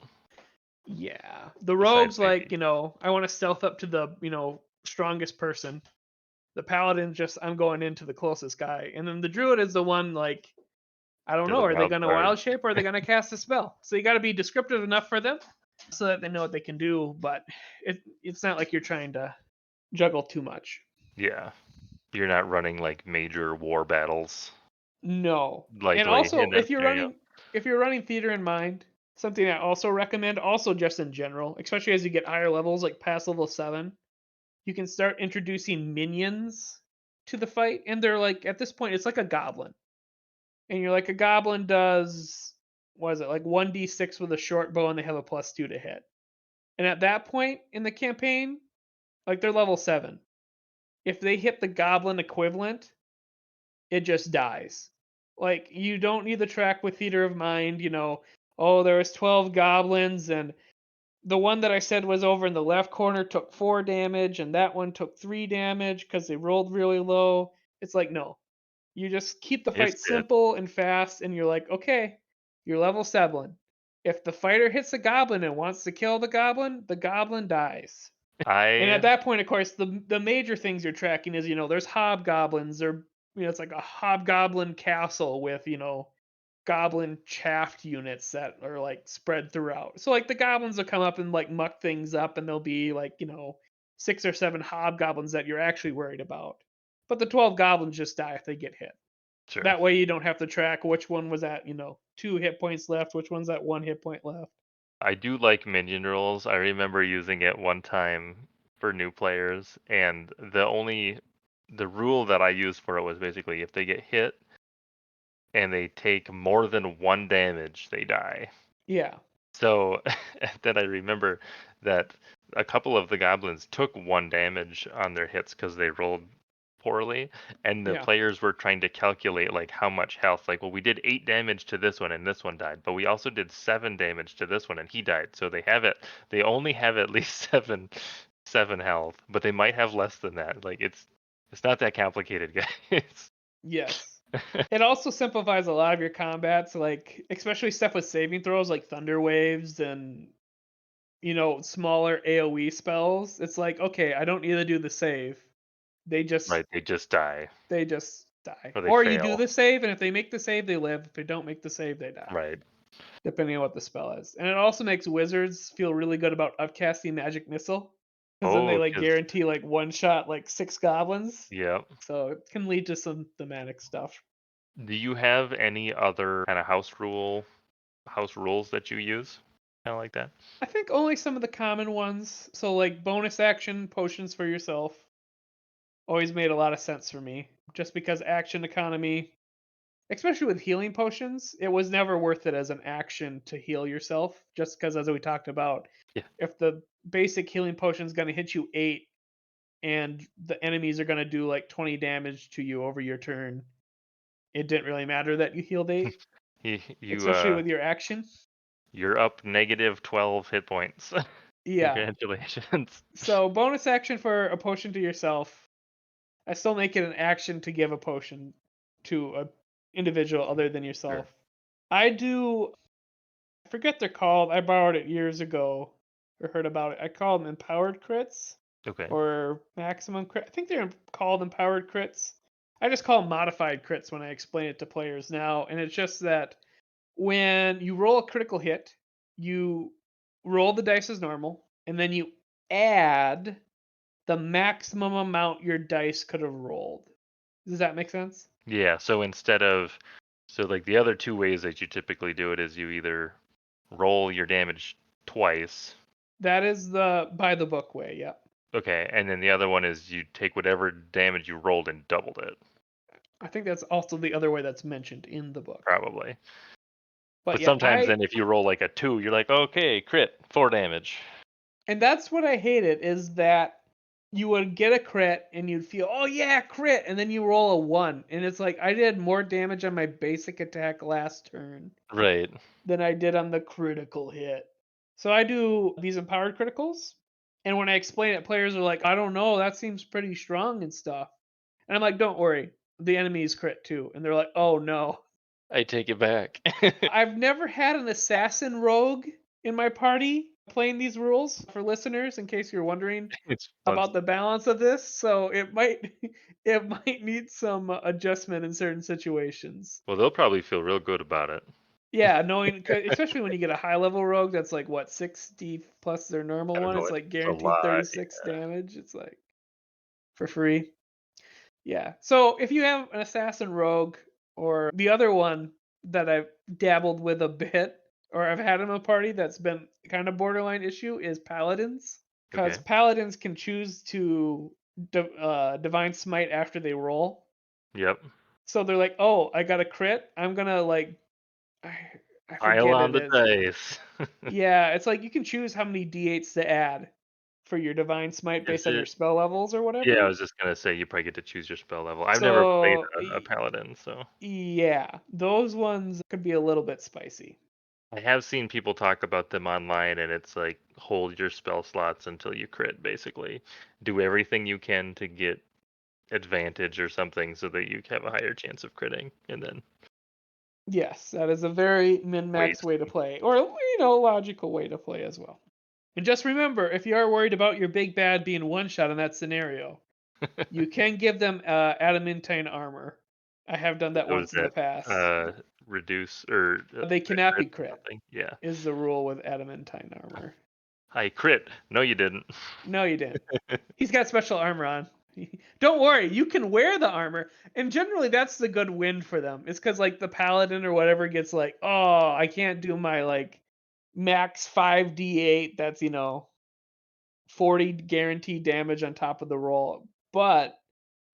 Yeah. The
Besides
rogue's like,
maybe.
I want to stealth up to the, strongest person. The paladin just, I'm going into the closest guy. And then the druid is the one like, I don't
They're
know,
the
are they
wild
going to
card.
wild shape or are they going to cast a spell? So you got to be descriptive enough for them so that they know what they can do, but it's not like you're trying to juggle too much.
Yeah. You're not running like major war battles.
No. And
Likely in
also,
that scenario.
if you're running Theater in Mind, something I also recommend, also just in general, especially as you get higher levels, like past level 7, you can start introducing minions to the fight, and they're like, at this point, it's like a goblin. And you're like, a goblin does, what is it, like 1d6 with a short bow, and they have a +2 to hit. And at that point in the campaign, like they're level 7. If they hit the goblin equivalent, it just dies. Like, you don't need the track with Theater of Mind, oh, there was 12 goblins, and the one that I said was over in the left corner took 4 damage, and that one took 3 damage because they rolled really low. It's like, no. You just keep the
It's
fight
good.
simple and fast, and you're like, okay, you're level 7. If the fighter hits the goblin and wants to kill the goblin dies. And at
I
that point, of course, the major things you're tracking is, there's hobgoblins, or, it's like a hobgoblin castle with, goblin chaff units that are like spread throughout. So like the goblins will come up and like muck things up, and there'll be like, 6 or 7 hobgoblins that you're actually worried about. But the 12 goblins just die if they get hit.
sure.
That way you don't have to track which one was at, 2 hit points left, which one's at 1 hit point left.
I do like minion rolls. I remember using it one time for new players, and the rule that I used for it was basically if they get hit and they take more than 1 damage, they die.
Yeah.
So then I remember that a couple of the goblins took 1 damage on their hits because they rolled poorly, and the
Yeah.
players were trying to calculate like how much health. Like, well, we did 8 damage to this one and this one died, but we also did 7 damage to this one and he died. So they only have at least 7 health, but they might have less than that. Like it's not that complicated, guys.
Yes. It also simplifies a lot of your combats, like especially stuff with saving throws like thunder waves and smaller AoE spells. It's like, okay, I don't need to do the save. They just
Right, they just die
they just die.
or they
Or you do
fail.
the save, and if they make the save, they live. If they don't make the save, they die.
Right.
Depending on what the spell is. And it also makes wizards feel really good about upcasting magic missile. Because then they
Oh,
like
cuz
guarantee like one shot like 6 goblins.
yeah.
So it can lead to some thematic stuff.
Do you have any other kind of house rules that you use? Kind of like that?
I think only some of the common ones. So like bonus action potions for yourself always made a lot of sense for me. Just because action economy, especially with healing potions, it was never worth it as an action to heal yourself. Just because, as we talked about,
Yeah.
if the basic healing potion is going to hit you 8 and the enemies are going to do like 20 damage to you over your turn, it didn't really matter that you healed 8,
You
especially with your action.
you're up negative 12 hit points.
Yeah.
Congratulations.
So bonus action for a potion to yourself. I still make it an action to give a potion to a individual other than yourself. I forget they're called. I borrowed it years ago or heard about it. I call them empowered crits
Okay.
or maximum crit. I think they're called empowered crits. I just call them modified crits when I explain it to players now. And it's just that when you roll a critical hit, you roll the dice as normal, and then you add the maximum amount your dice could have rolled. Does that make sense?
Yeah. So like the other two ways that you typically do it is you either roll your damage twice.
That is the by the book way, yep.
Okay, and then the other one is you take whatever damage you rolled and doubled it,
I think that's also the other way that's mentioned in the book.
probably.
But
But
yeah,
sometimes then if you roll like a 2, you're like, okay, crit, 4 damage.
and that's what I hated is that you would get a crit and you'd feel, oh yeah, crit, and then you roll a 1, and it's like I did more damage on my basic attack last turn
Right.
than I did on the critical hit. So I do these empowered criticals, and when I explain it, players are like, I don't know, that seems pretty strong and stuff. And I'm like, don't worry, the enemy's crit too. And they're like, oh no.
I take it back.
I've never had an assassin rogue in my party playing these rules for listeners, in case you're wondering
It's
about the balance of this. So it might it might need some adjustment in certain situations.
Well, they'll probably feel real good about it.
Yeah, especially when you get a high level rogue that's like what 60 plus their normal
I don't
one,
know,
it's like
it's a
guaranteed
lot.
36 damage. It's like for free. Yeah. So if you have an assassin rogue or the other one that I've dabbled with a bit or I've had in a party that's been kind of borderline issue is paladins because
Okay.
paladins can choose to divine smite after they roll.
Yep.
So they're like, "Oh, I got a crit. I'm going to like I
Pile
forget
on
it.
the dice.
Yeah, it's like you can choose how many d8s to add for your divine smite
Is
based on your
it?
spell levels or
Yeah, I
whatever.
was just gonna say you probably get to choose your spell level. I've never played
So
a paladin, so
yeah, those ones could be a little bit spicy.
I have seen people talk about them online, and it's like hold your spell slots until you crit. Basically, do everything you can to get advantage or something so that you have a higher chance of critting, and then
Yes, that is a very min-max
waste.
way to play, or logical way to play as well. And just remember, if you are worried about your big bad being one shot in that scenario, you can give them adamantine armor. I have done that
Those
once in the
that
past.
reduce or
They cannot
crit
be crit.
something. Yeah,
Is the rule with adamantine armor.
I crit. No, you didn't.
No, you didn't. He's got special armor on. Don't worry, you can wear the armor, and generally that's the good win for them. It's because like the paladin or whatever gets like, oh, I can't do my like max 5d8. That's 40 guaranteed damage on top of the roll. But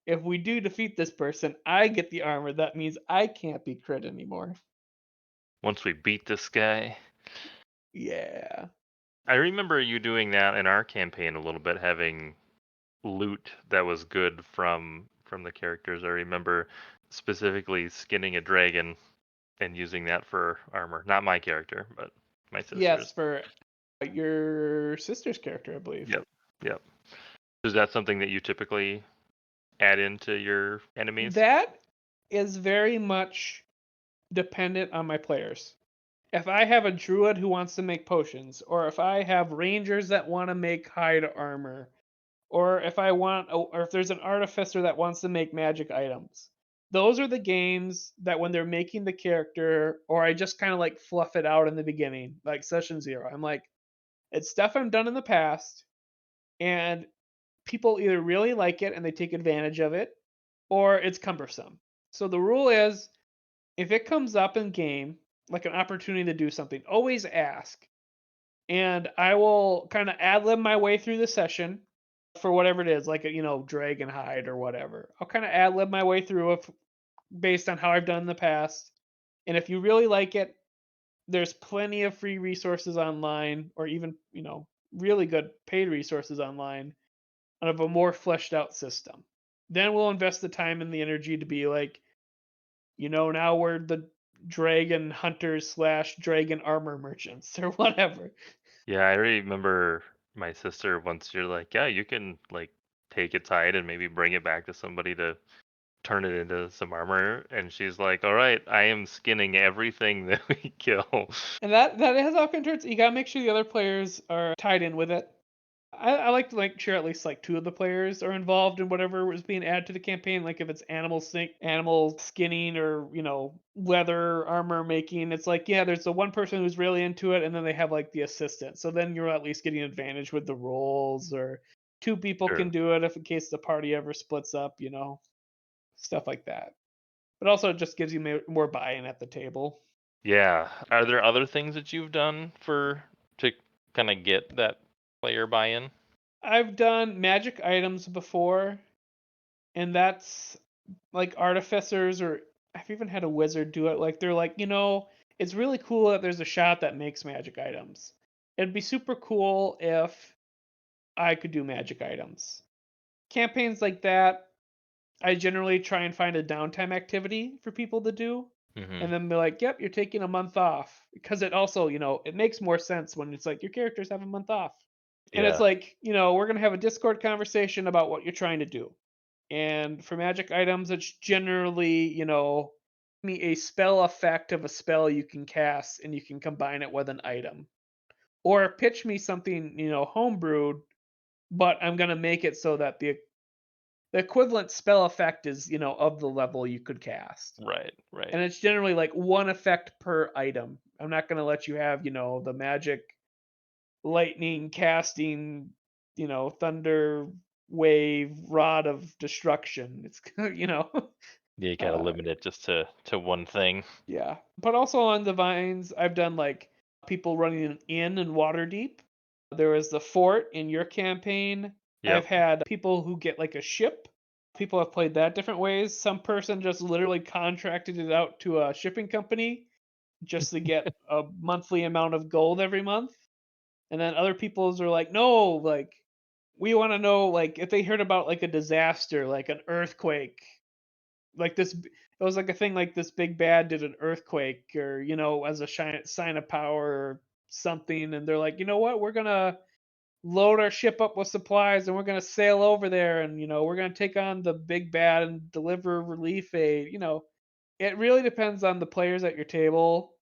if we do defeat this person, I get the armor. That means I can't be crit anymore.
Once we beat this guy.
Yeah.
I remember you doing that in our campaign a little bit, having loot that was good from the characters. I remember specifically skinning a dragon and using that for armor. Not my character, but my
Yes,
sister's.
for your sister's character, I believe.
Yep. Yep. Is that something that you typically add into your enemies?
That is very much dependent on my players. If I have a druid who wants to make potions, or if I have rangers that want to make hide armor, or if there's an artificer that wants to make magic items, those are the games that when they're making the character, or I just kind of like fluff it out in the beginning, like session 0. I'm like, it's stuff I've done in the past, and people either really like it and they take advantage of it, or it's cumbersome. So the rule is if it comes up in game, like an opportunity to do something, always ask. And I will kind of ad lib my way through the session for whatever it is, like dragon hide or whatever. I'll kind of ad lib my way through it based on how I've done in the past. And if you really like it, there's plenty of free resources online, or even really good paid resources online of a more fleshed out system. Then we'll invest the time and the energy to be like, now we're the dragon hunters / dragon armor merchants or whatever.
Yeah, I remember my sister once. You're like, yeah, you can like take its hide and maybe bring it back to somebody to turn it into some armor, and she's like, "All right, I am skinning everything that we kill."
And that has all controls. You gotta make sure the other players are tied in with it. I like to sure at least like two of the players are involved in whatever is being added to the campaign. Like if it's animal skinning, or leather armor making. It's like, yeah, there's the one person who's really into it, and then they have like the assistant. So then you're at least getting advantage with the rolls, or two people can
Sure.
do it if in case the party ever splits up. Stuff like that. But also it just gives you more buy-in at the table.
Yeah. Are there other things that you've done to kind of get that player buy-in?
I've done magic items before, and that's like artificers, or I've even had a wizard do it. Like they're like, it's really cool that there's a shop that makes magic items. It'd be super cool if I could do magic items. Campaigns like that, I generally try and find a downtime activity for people to do,
Mm-hmm.
and then be like, "Yep, you're taking a month off," because it also, it makes more sense when it's like your characters have a month off, and it's
Yeah.
like, we're gonna have a Discord conversation about what you're trying to do. And for magic items, it's generally, me a spell effect of a spell you can cast and you can combine it with an item. Or pitch me something, homebrewed, but I'm gonna make it so that the equivalent spell effect is, of the level you could cast.
Right. Right.
And it's generally like one effect per item. I'm not gonna let you have, the magic lightning casting, thunder wave rod of destruction. It's
Yeah, you gotta
uh
limit it just to one thing.
yeah. But also on the vines, I've done like people running an inn in Waterdeep. There was the fort in your campaign. I've
Yep.
had people who get like a ship. People have played that different ways. Some person just literally contracted it out to a shipping company just to get a monthly amount of gold every month. And then other people's are like, no, like we want to know like if they heard about like a disaster, like an earthquake, like it was like a thing like this big bad did an earthquake, or as a sign of power or something, and they're like, you know what, we're gonna load our ship up with supplies and we're gonna sail over there, and we're gonna take on the big bad and deliver relief aid. It really depends on the players at your table,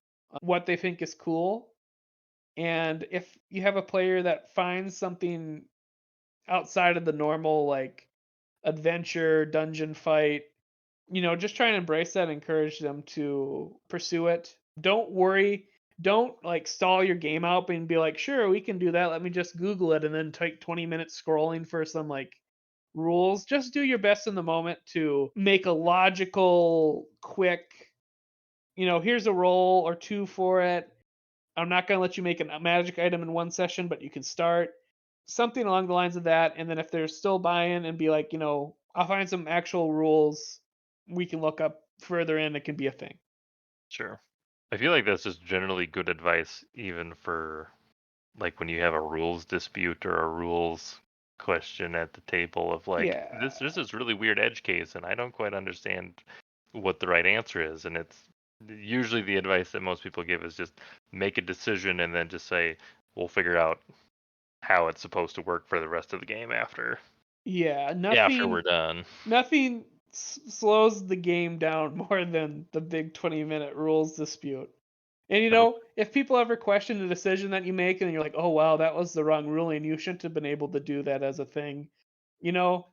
what they think is cool. And if you have a player that finds something outside of the normal, like adventure, dungeon fight, just try and embrace that, encourage them to pursue it. Don't worry. Don't like stall your game out and be like, sure, we can do that. Let me just Google it and then take 20 minutes scrolling for some like rules. Just do your best in the moment to make a logical, quick, here's a roll or two for it. I'm not going to let you make a magic item in one session, but you can start something along the lines of that. And then if there's still buy-in, and be like, I'll find some actual rules we can look up further in. It can be a thing.
Sure. I feel like that's just generally good advice, even for like when you have a rules dispute or a rules question at the table of like
Yeah.
this is really weird edge case and I don't quite understand what the right answer is, and it's usually the advice that most people give is just make a decision and then just say we'll figure out how it's supposed to work for the rest of the game
Yeah.
after we're
Nothing.
done.
Nothing slows the game down more than the big 20-minute rules dispute. And
Every-
if people ever question the decision that you make and you're like, oh wow, that was the wrong ruling, you shouldn't have been able to do that as a thing. You know,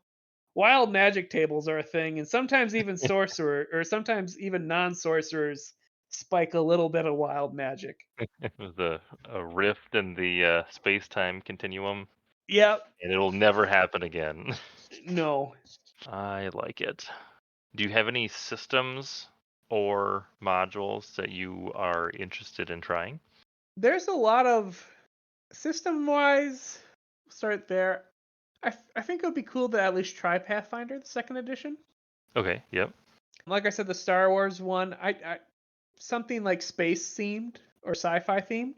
Wild magic tables are a thing, and sometimes even sorcerer, or sometimes even non-sorcerers spike a little bit of wild magic.
the a rift in the space-time continuum,
Yep.
and it'll never happen again.
No.
I like it. Do you have any systems or modules that you are interested in trying?
There's a lot of system-wise. Start there. I think it would be cool to at least try Pathfinder, the second edition.
Okay, yep.
Like I said, the Star Wars one, I something like space themed or sci-fi themed,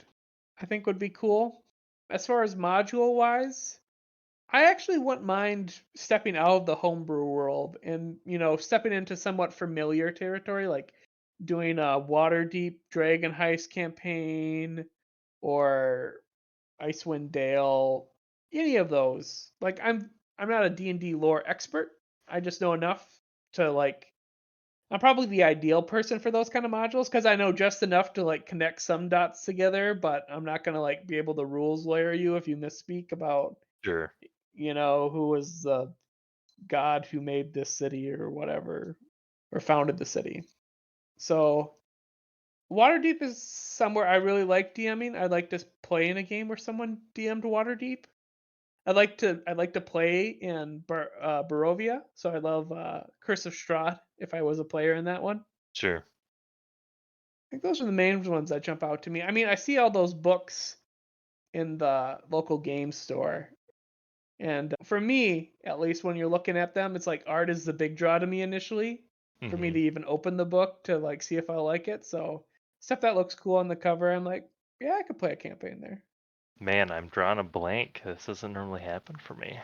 I think would be cool. As far as module wise, I actually wouldn't mind stepping out of the homebrew world and, stepping into somewhat familiar territory, like doing a Waterdeep Dragon Heist campaign, or Icewind Dale, any of those. Like I'm not a D&D lore expert. I just know enough to like. I'm probably the ideal person for those kind of modules because I know just enough to like connect some dots together, but I'm not gonna like be able to rules lawyer you if you misspeak about
Sure.
who was the god who made this city or whatever or founded the city. So Waterdeep is somewhere I really like DMing. I'd like to play in a game where someone DM'd Waterdeep. I'd like to play in Barovia, so I love Curse of Strahd if I was a player in that one.
Sure.
I think those are the main ones that jump out to me. I mean, I see all those books in the local game store, and for me, at least when you're looking at them, it's like art is the big draw to me initially for me
Hmm.
to even open the book to like see if I like it. So stuff that looks cool on the cover, I'm like, yeah, I could play a campaign there.
Man, I'm drawing a blank. This doesn't normally happen for me.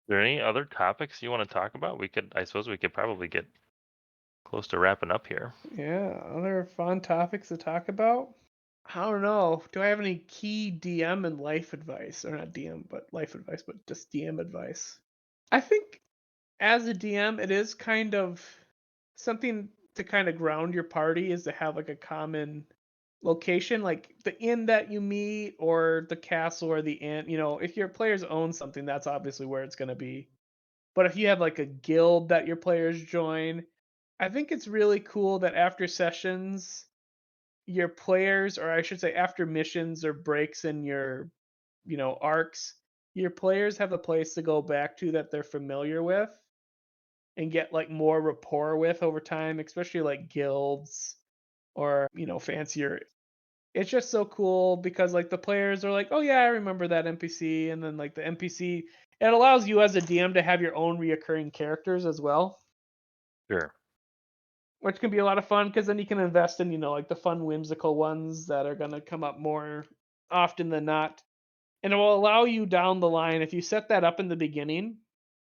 There any other topics you want to talk about? I suppose we could probably get close to wrapping up here.
Yeah, other fun topics to talk about. I don't know. Do I have any key DM and life advice? Or not DM, but life advice, but just DM advice. I think as a DM, it is kind of something to kind of ground your party is to have like a common location, like the inn that you meet or the castle or the inn. If your players own something, that's obviously where it's going to be. But if you have like a guild that your players join, I think it's really cool that after sessions, your players, or I should say after missions or breaks in your, arcs, your players have a place to go back to that they're familiar with and get like more rapport with over time, especially like guilds or, fancier. It's just so cool because like the players are like, "Oh yeah, I remember that NPC." And then like the NPC, it allows you as a DM to have your own reoccurring characters as well,
Sure.
which can be a lot of fun because then you can invest in, like the fun whimsical ones that are going to come up more often than not. And it will allow you down the line if you set that up in the beginning,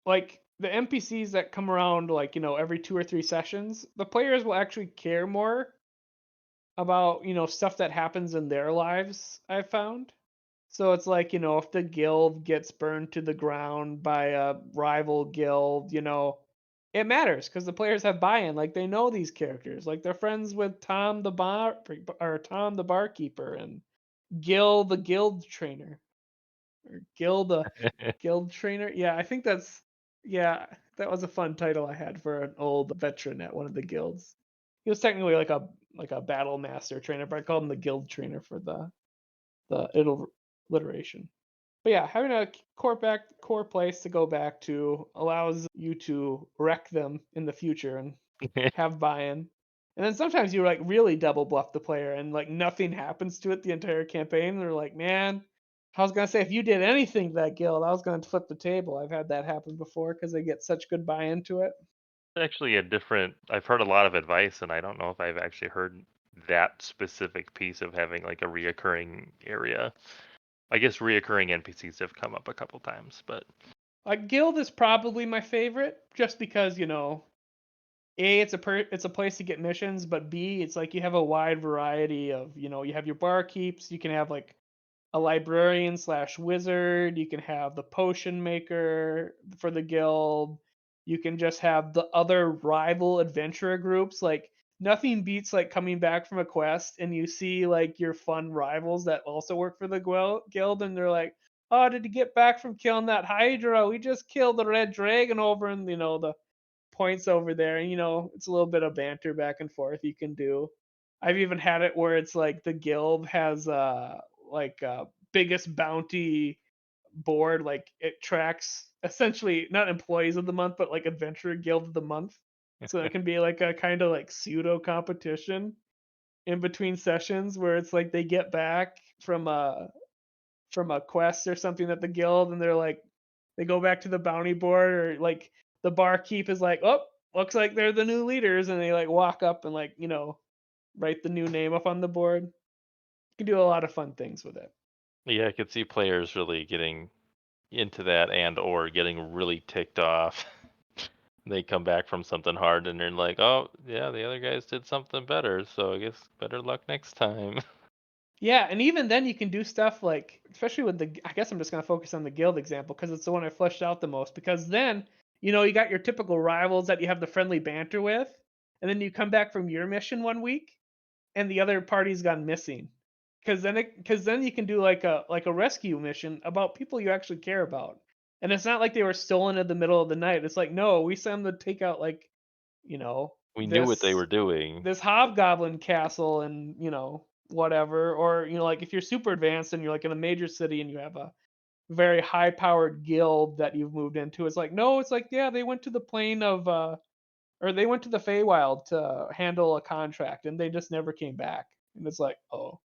like the NPCs that come around like, every 2 or 3 sessions, the players will actually care more about, stuff that happens in their lives, I've found. So it's like, if the guild gets burned to the ground by a rival guild, it matters because the players have buy-in. Like they know these characters. Like they're friends with Tom the barkeeper and Gil the guild trainer. Or Gil the guild trainer. Yeah, I think that was a fun title I had for an old veteran at one of the guilds. He was technically like a battle master trainer, but I called him the guild trainer for the alliteration. But yeah, having a core place to go back to allows you to wreck them in the future and have buy-in. And then sometimes you like really double bluff the player and like nothing happens to it the entire campaign. And they're like, man, I was gonna say if you did anything to that guild, I was gonna flip the table. I've had that happen before because they get such good buy-in to it.
Actually, I've heard a lot of advice, and I don't know if I've actually heard that specific piece of having like a reoccurring area. I guess reoccurring NPCs have come up a couple times, but
Like guild is probably my favorite, just because A, it's a place to get missions, but B, it's like you have a wide variety of, you have your barkeeps, you can have like a librarian slash wizard, you can have the potion maker for the guild, you can just have the other rival adventurer groups. Like nothing beats like coming back from a quest and you see like your fun rivals that also work for the guild and they're like, "Oh, did you get back from killing that hydra? We just killed the red dragon over in, the points over there." And it's a little bit of banter back and forth you can do. I've even had it where it's like the guild has like biggest bounty board, like it tracks essentially not employees of the month but like adventurer guild of the month, so it can be like a kind of like pseudo competition in between sessions where it's like they get back from a quest or something at the guild and they're like they go back to the bounty board, or like the barkeep is like, "Oh, looks like they're the new leaders," and they like walk up and like write the new name up on the board. You can do a lot of fun things with it.
yeah, I could see players really getting into that and or getting really ticked off. They come back from something hard and they're like, "Oh, yeah, the other guys did something better, so I guess better luck next time."
Yeah, and even then you can do stuff like, especially with I guess I'm just gonna focus on the guild example because it's the one I fleshed out the most. Because then you got your typical rivals that you have the friendly banter with, and then you come back from your mission one week, and the other party's gone missing. Because then you can do like a rescue mission about people you actually care about, and it's not like they were stolen in the middle of the night. It's like, no, we sent them to take out like
We knew what they
this
were doing.
this hobgoblin castle and whatever, or like if you're super advanced and you're like in a major city and you have a very high powered guild that you've moved into. It's like, no, it's like, yeah, they went to the plane of or they went to the Feywild to handle a contract and they just never came back. And it's like, oh,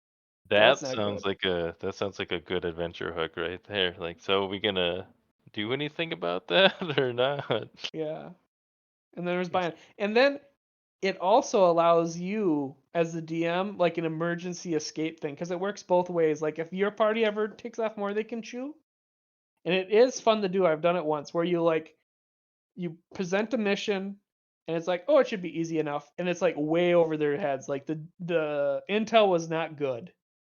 that's
That
not
sounds
good.
like a good adventure hook right there. Like, so are we gonna do anything about that or not?
Yeah. And then there's
Yes.
buying. And then it also allows you as the DM like an emergency escape thing because it works both ways. Like if your party ever takes off more they can chew, and it is fun to do. I've done it once where you present a mission and it's like, oh, it should be easy enough, and it's like way over their heads. Like the intel was not good.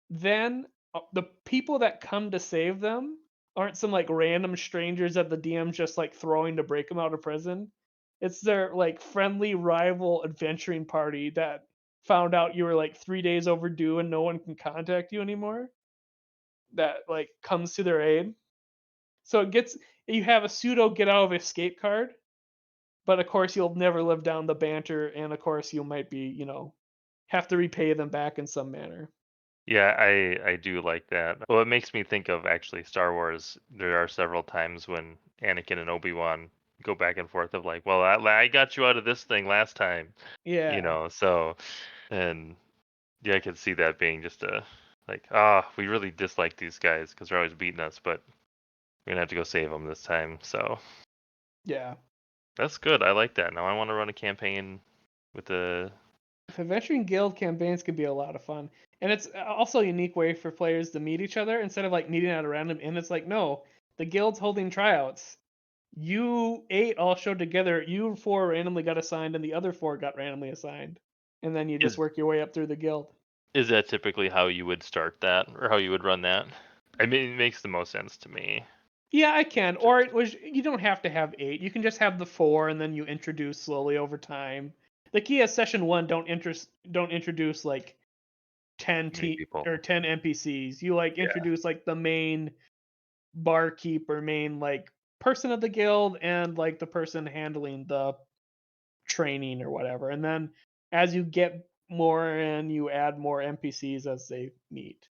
Then the people that come to save them aren't some like random strangers that the DM's just like throwing to break them out of prison. It's their like friendly rival adventuring party that found out you were like 3 days overdue and no one can contact you anymore. That like comes to their aid. So you have a pseudo get out of escape card, but of course you'll never live down the banter, and of course you might be, have to repay them back in some manner.
Yeah, I do like that. Well, it makes me think of actually Star Wars. There are several times when Anakin and Obi-Wan go back and forth of like, well, I got you out of this thing last time,
Yeah.
So, and yeah, I could see that being just a like, we really dislike these guys because they're always beating us, but we're gonna have to go save them this time. So
Yeah.
that's good. I like that. Now I want to run a campaign with the
Adventuring Guild campaigns can be a lot of fun. And it's also a unique way for players to meet each other instead of like meeting at a random inn. It's like, no, the guild's holding tryouts. You 8 all showed together, you 4 randomly got assigned, and the other 4 got randomly assigned. And then you just
is
work your way up through the guild.
is that typically how you would start that or how you would run that? I mean, it makes the most sense to me.
Yeah, I can. Or it was you don't have to have 8. You can just have the 4 and then you introduce slowly over time. The key is session 1 don't introduce like 10
Many people.
10 NPCs. You like
Yeah.
introduce like the main barkeep or main like person of the guild and like the person handling the training or whatever. And then as you get more and you add more NPCs as they meet.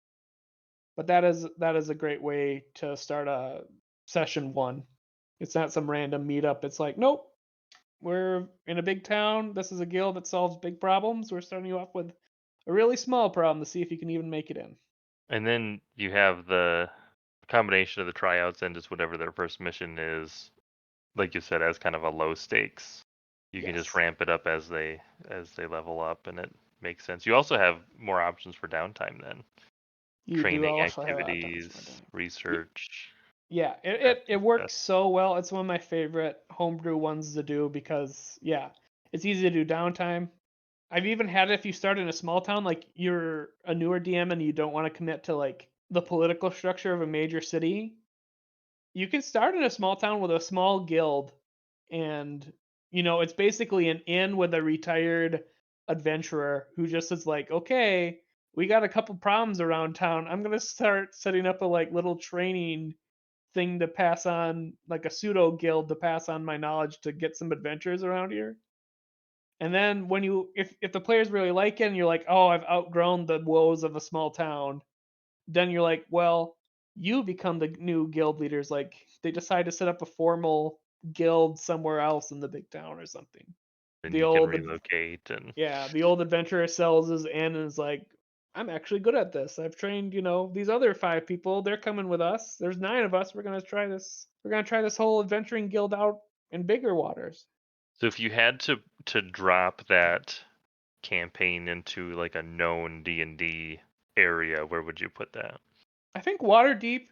But that is a great way to start a session 1. It's not some random meetup. It's like, nope, we're in a big town. This is a guild that solves big problems. We're starting you off with a really small problem to see if you can even make it in.
And then you have the combination of the tryouts and just whatever their first mission is, like you said, as kind of a low stakes. You can just
Yes.
ramp it up as they level up, and it makes sense. You also have more options for downtime then.
You do
Training
also have options for
activities,
doing.
research.
Yeah, it
crafting
works
stuff.
so well. It's one of my favorite homebrew ones to do because yeah, it's easy to do downtime. I've even had it if you start in a small town, like you're a newer DM and you don't want to commit to like the political structure of a major city. You can start in a small town with a small guild, and it's basically an inn with a retired adventurer who just is like, okay, we got a couple problems around town. I'm gonna start setting up a like little training thing to pass on, like a pseudo guild to pass on my knowledge to get some adventures around here. And then when if the players really like it and you're like, oh, I've outgrown the woes of a small town, then you're like, well, you become the new guild leaders. Like they decide to set up a formal guild somewhere else in the big town or something.
And
The
you can
old
relocate and
Yeah, the old adventurer sells his in and is like, I'm actually good at this. I've trained, these other 5 people. They're coming with us. There's 9 of us. We're gonna try this. We're gonna try this whole adventuring guild out in bigger waters.
so if you had to drop that campaign into like a known D&D area, where would you put that?
I think Waterdeep,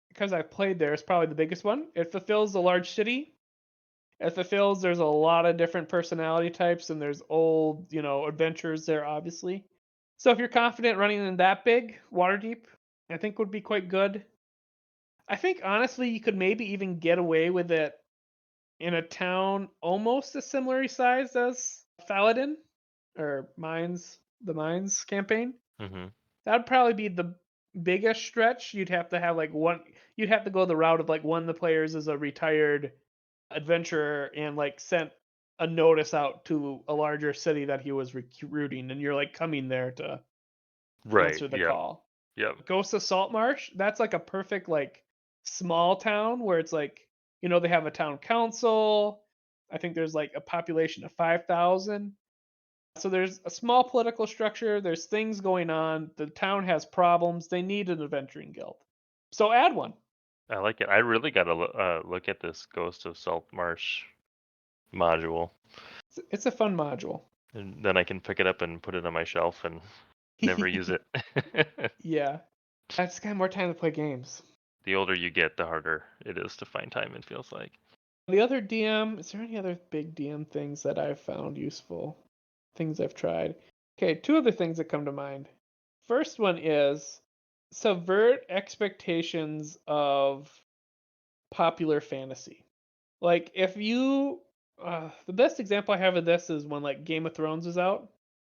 because I've played there, is probably the biggest one. It fulfills a large city. It fulfills there's a lot of different personality types and there's old, adventures there obviously. So if you're confident running in that big, Waterdeep, I think would be quite good. I think honestly you could maybe even get away with it in a town almost as similar size as Thaladin or the Mines campaign.
Mm-hmm.
That'd probably be the biggest stretch. You'd have to have like one. You'd have to go the route of like one of the players is a retired adventurer and like sent a notice out to a larger city that he was recruiting, and you're like coming there to
Right.
answer the
Yep.
call.
Yep.
Ghost of Saltmarsh, that's like a perfect like small town where it's like, they have a town council. I think there's like a population of 5,000. So there's a small political structure, there's things going on, the town has problems, they need an adventuring guild. So add one.
I like it. I really got to look at this Ghost of Saltmarsh module,
It's a fun module.
and then I can pick it up and put it on my shelf and never use it.
Yeah. I just got more time to play games.
The older you get, the harder it is to find time, it feels like.
The other DM, is there any other big DM things that I've found useful? Things I've tried. Okay, two other things that come to mind. First one is subvert expectations of popular fantasy. Like if you the best example I have of this is when like Game of Thrones is out.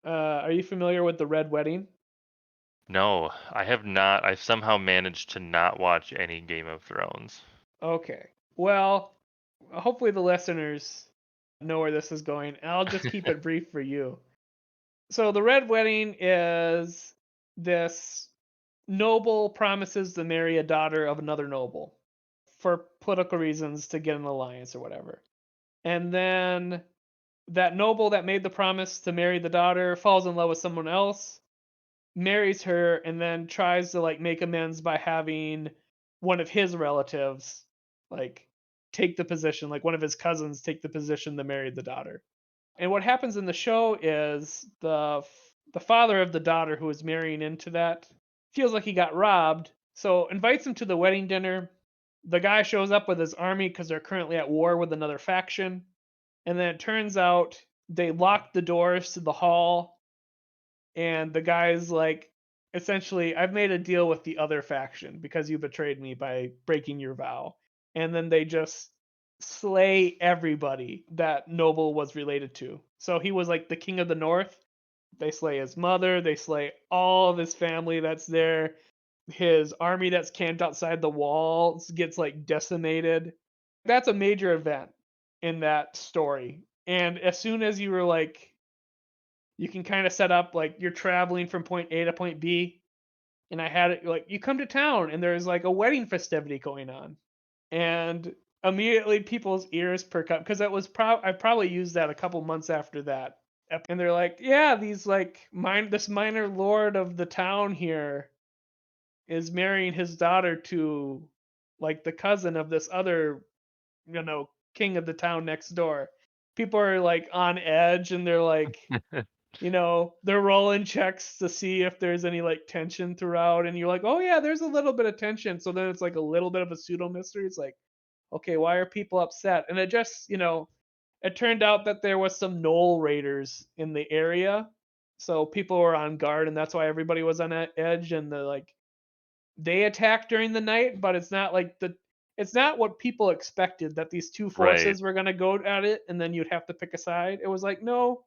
Are you familiar with the Red Wedding?
No, I have not. I've somehow managed to not watch any Game of Thrones.
Okay. Well, hopefully the listeners know where this is going. I'll just keep it brief for you. So the Red Wedding is this noble promises to marry a daughter of another noble for political reasons to get an alliance or whatever. And then that noble that made the promise to marry the daughter falls in love with someone else, marries her, and then tries to like make amends by having one of his relatives like take the position, like one of his cousins take the position to marry the daughter. And what happens in the show is the father of the daughter who is marrying into that feels like he got robbed, so invites him to the wedding dinner. The guy shows up with his army because they're currently at war with another faction. And then it turns out they locked the doors to the hall, and the guy's like, essentially, I've made a deal with the other faction because you betrayed me by breaking your vow. And then they just slay everybody that Noble was related to. So he was like the king of the north. They slay his mother, they slay all of his family that's there. His army that's camped outside the walls gets like decimated. That's a major event in that story. And as soon as you were like, you can kind of set up like you're traveling from point A to point B. And I had it like, you come to town and there's like a wedding festivity going on. And immediately people's ears perk up because that was I probably used that a couple months after that. And they're like, yeah, these like this minor lord of the town here is marrying his daughter to like the cousin of this other, king of the town next door. People are like on edge and they're like, they're rolling checks to see if there's any like tension throughout. And you're like, oh yeah, there's a little bit of tension. So then it's like a little bit of a pseudo mystery. It's like, okay, why are people upset? And it just, it turned out that there was some knoll raiders in the area. So people were on guard and that's why everybody was on edge. And they attacked during the night, but it's not like it's not what people expected that these two forces
Right.
were going to go at it and then you'd have to pick a side. It was like, no,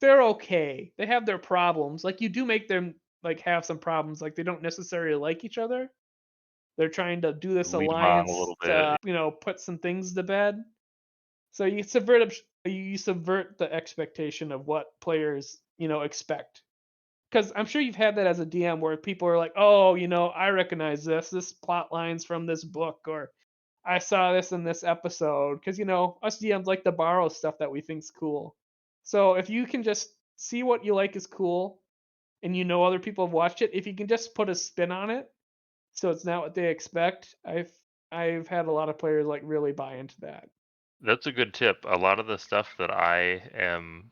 they're okay. They have their problems. Like you do make them like have some problems. Like they don't necessarily like each other. They're trying to do this
Lead them on a
alliance
little
to,
bit.
put some things to bed. So you subvert the expectation of what players, expect. Because I'm sure you've had that as a DM where people are like, oh, I recognize this plot line's from this book, or I saw this in this episode. Because, us DMs like to borrow stuff that we think's cool. So if you can just see what you like is cool and other people have watched it, if you can just put a spin on it so it's not what they expect, I've had a lot of players like really buy into that.
That's a good tip. A lot of the stuff that I am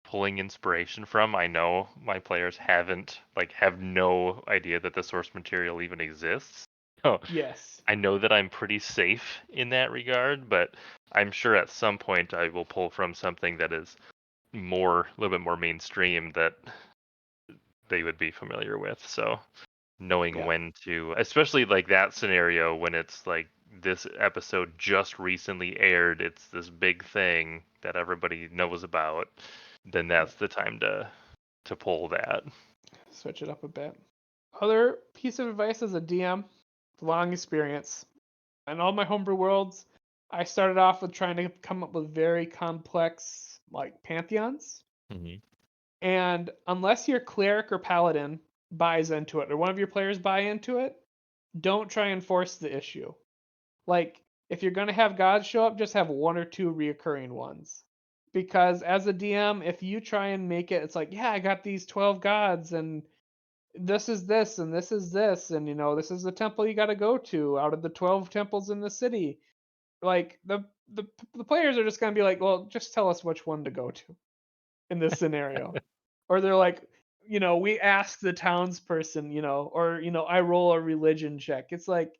pulling inspiration from, I know my players have no idea that the source material even exists. So
Yes.
I know that I'm pretty safe in that regard, but I'm sure at some point I will pull from something that is a little bit more mainstream that they would be familiar with. So knowing
Yeah.
when to, especially like that scenario when it's like this episode just recently aired, it's this big thing that everybody knows about, then that's the time to pull that.
Switch it up a bit. Other piece of advice as a DM, long experience. In all my homebrew worlds, I started off with trying to come up with very complex like pantheons.
Mm-hmm.
And unless your cleric or paladin buys into it, or one of your players buy into it, don't try and force the issue. Like, if you're going to have gods show up, just have one or two reoccurring ones. Because as a DM, if you try and make it, it's like, yeah, I got these 12 gods, and this is this, and this is this, and this is the temple you got to go to out of the 12 temples in the city. Like, the players are just going to be like, well, just tell us which one to go to in this scenario. Or they're like, we ask the townsperson, or, I roll a religion check. It's like,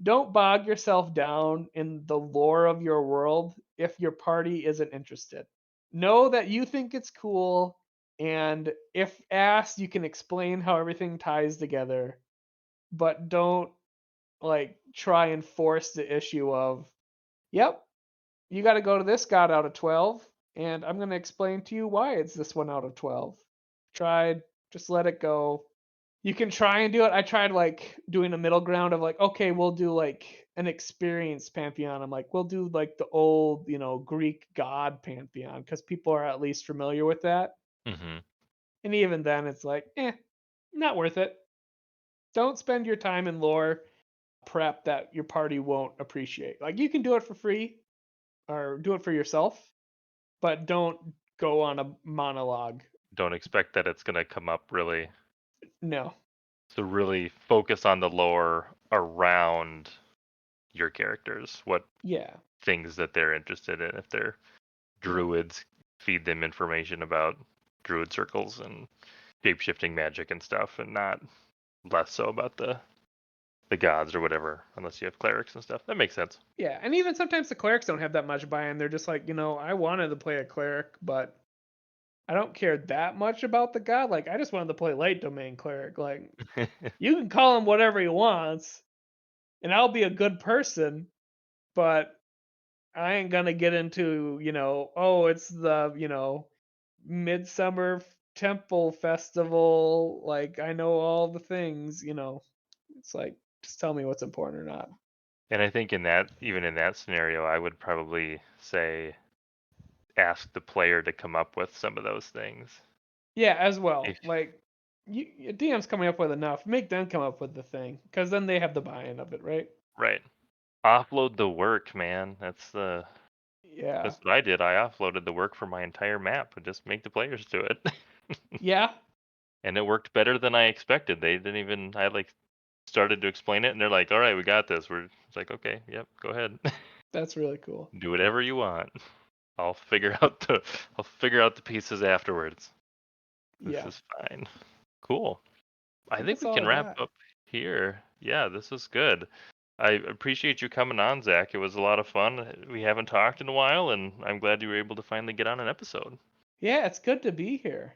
don't bog yourself down in the lore of your world if your party isn't interested. Know that you think it's cool, and if asked, you can explain how everything ties together, but don't like try and force the issue of, yep, you got to go to this god out of 12, and I'm going to explain to you why it's this one out of 12. Tried, just let it go. You can try and do it. I tried like doing a middle ground of like, okay, we'll do like an experienced pantheon. I'm like, we'll do like the old, Greek god pantheon because people are at least familiar with that.
Mm-hmm.
And even then, it's like, not worth it. Don't spend your time in lore prep that your party won't appreciate. Like, you can do it for free or do it for yourself, but don't go on a monologue.
Don't expect that it's going to come up really.
No.
So really focus on the lore around your characters, what
Yeah.
things that they're interested in. If they're druids, feed them information about druid circles and shape-shifting magic and stuff, and not less so about the gods or whatever, unless you have clerics and stuff. That makes sense.
Yeah, and even sometimes the clerics don't have that much buy-in. They're just like, I wanted to play a cleric, but I don't care that much about the god. Like, I just wanted to play light domain cleric. Like, you can call him whatever he wants, and I'll be a good person, but I ain't gonna get into, oh, it's the, Midsummer Temple Festival. Like, I know all the things, It's like, just tell me what's important or not.
And I think even in that scenario, I would probably say ask the player to come up with some of those things.
Yeah, as well.
If,
Like, DM's coming up with enough. Make them come up with the thing, because then they have the buy-in of it, right?
right. Offload the work, man. That's
Yeah.
what I did. I offloaded the work for my entire map and just make the players do it.
Yeah.
And it worked better than I expected. They didn't even. I started to explain it, and they're like, "All right, we got this." It's like, "Okay, yep, go ahead,
That's really cool.
do whatever you want. I'll figure out the pieces afterwards. This
Yeah.
is fine." Cool. I think
That's
we
all
can
I
wrap
got.
up here. Yeah, this was good. I appreciate you coming on, Zach. It was a lot of fun. We haven't talked in a while, and I'm glad you were able to finally get on an episode.
Yeah, it's good to be here.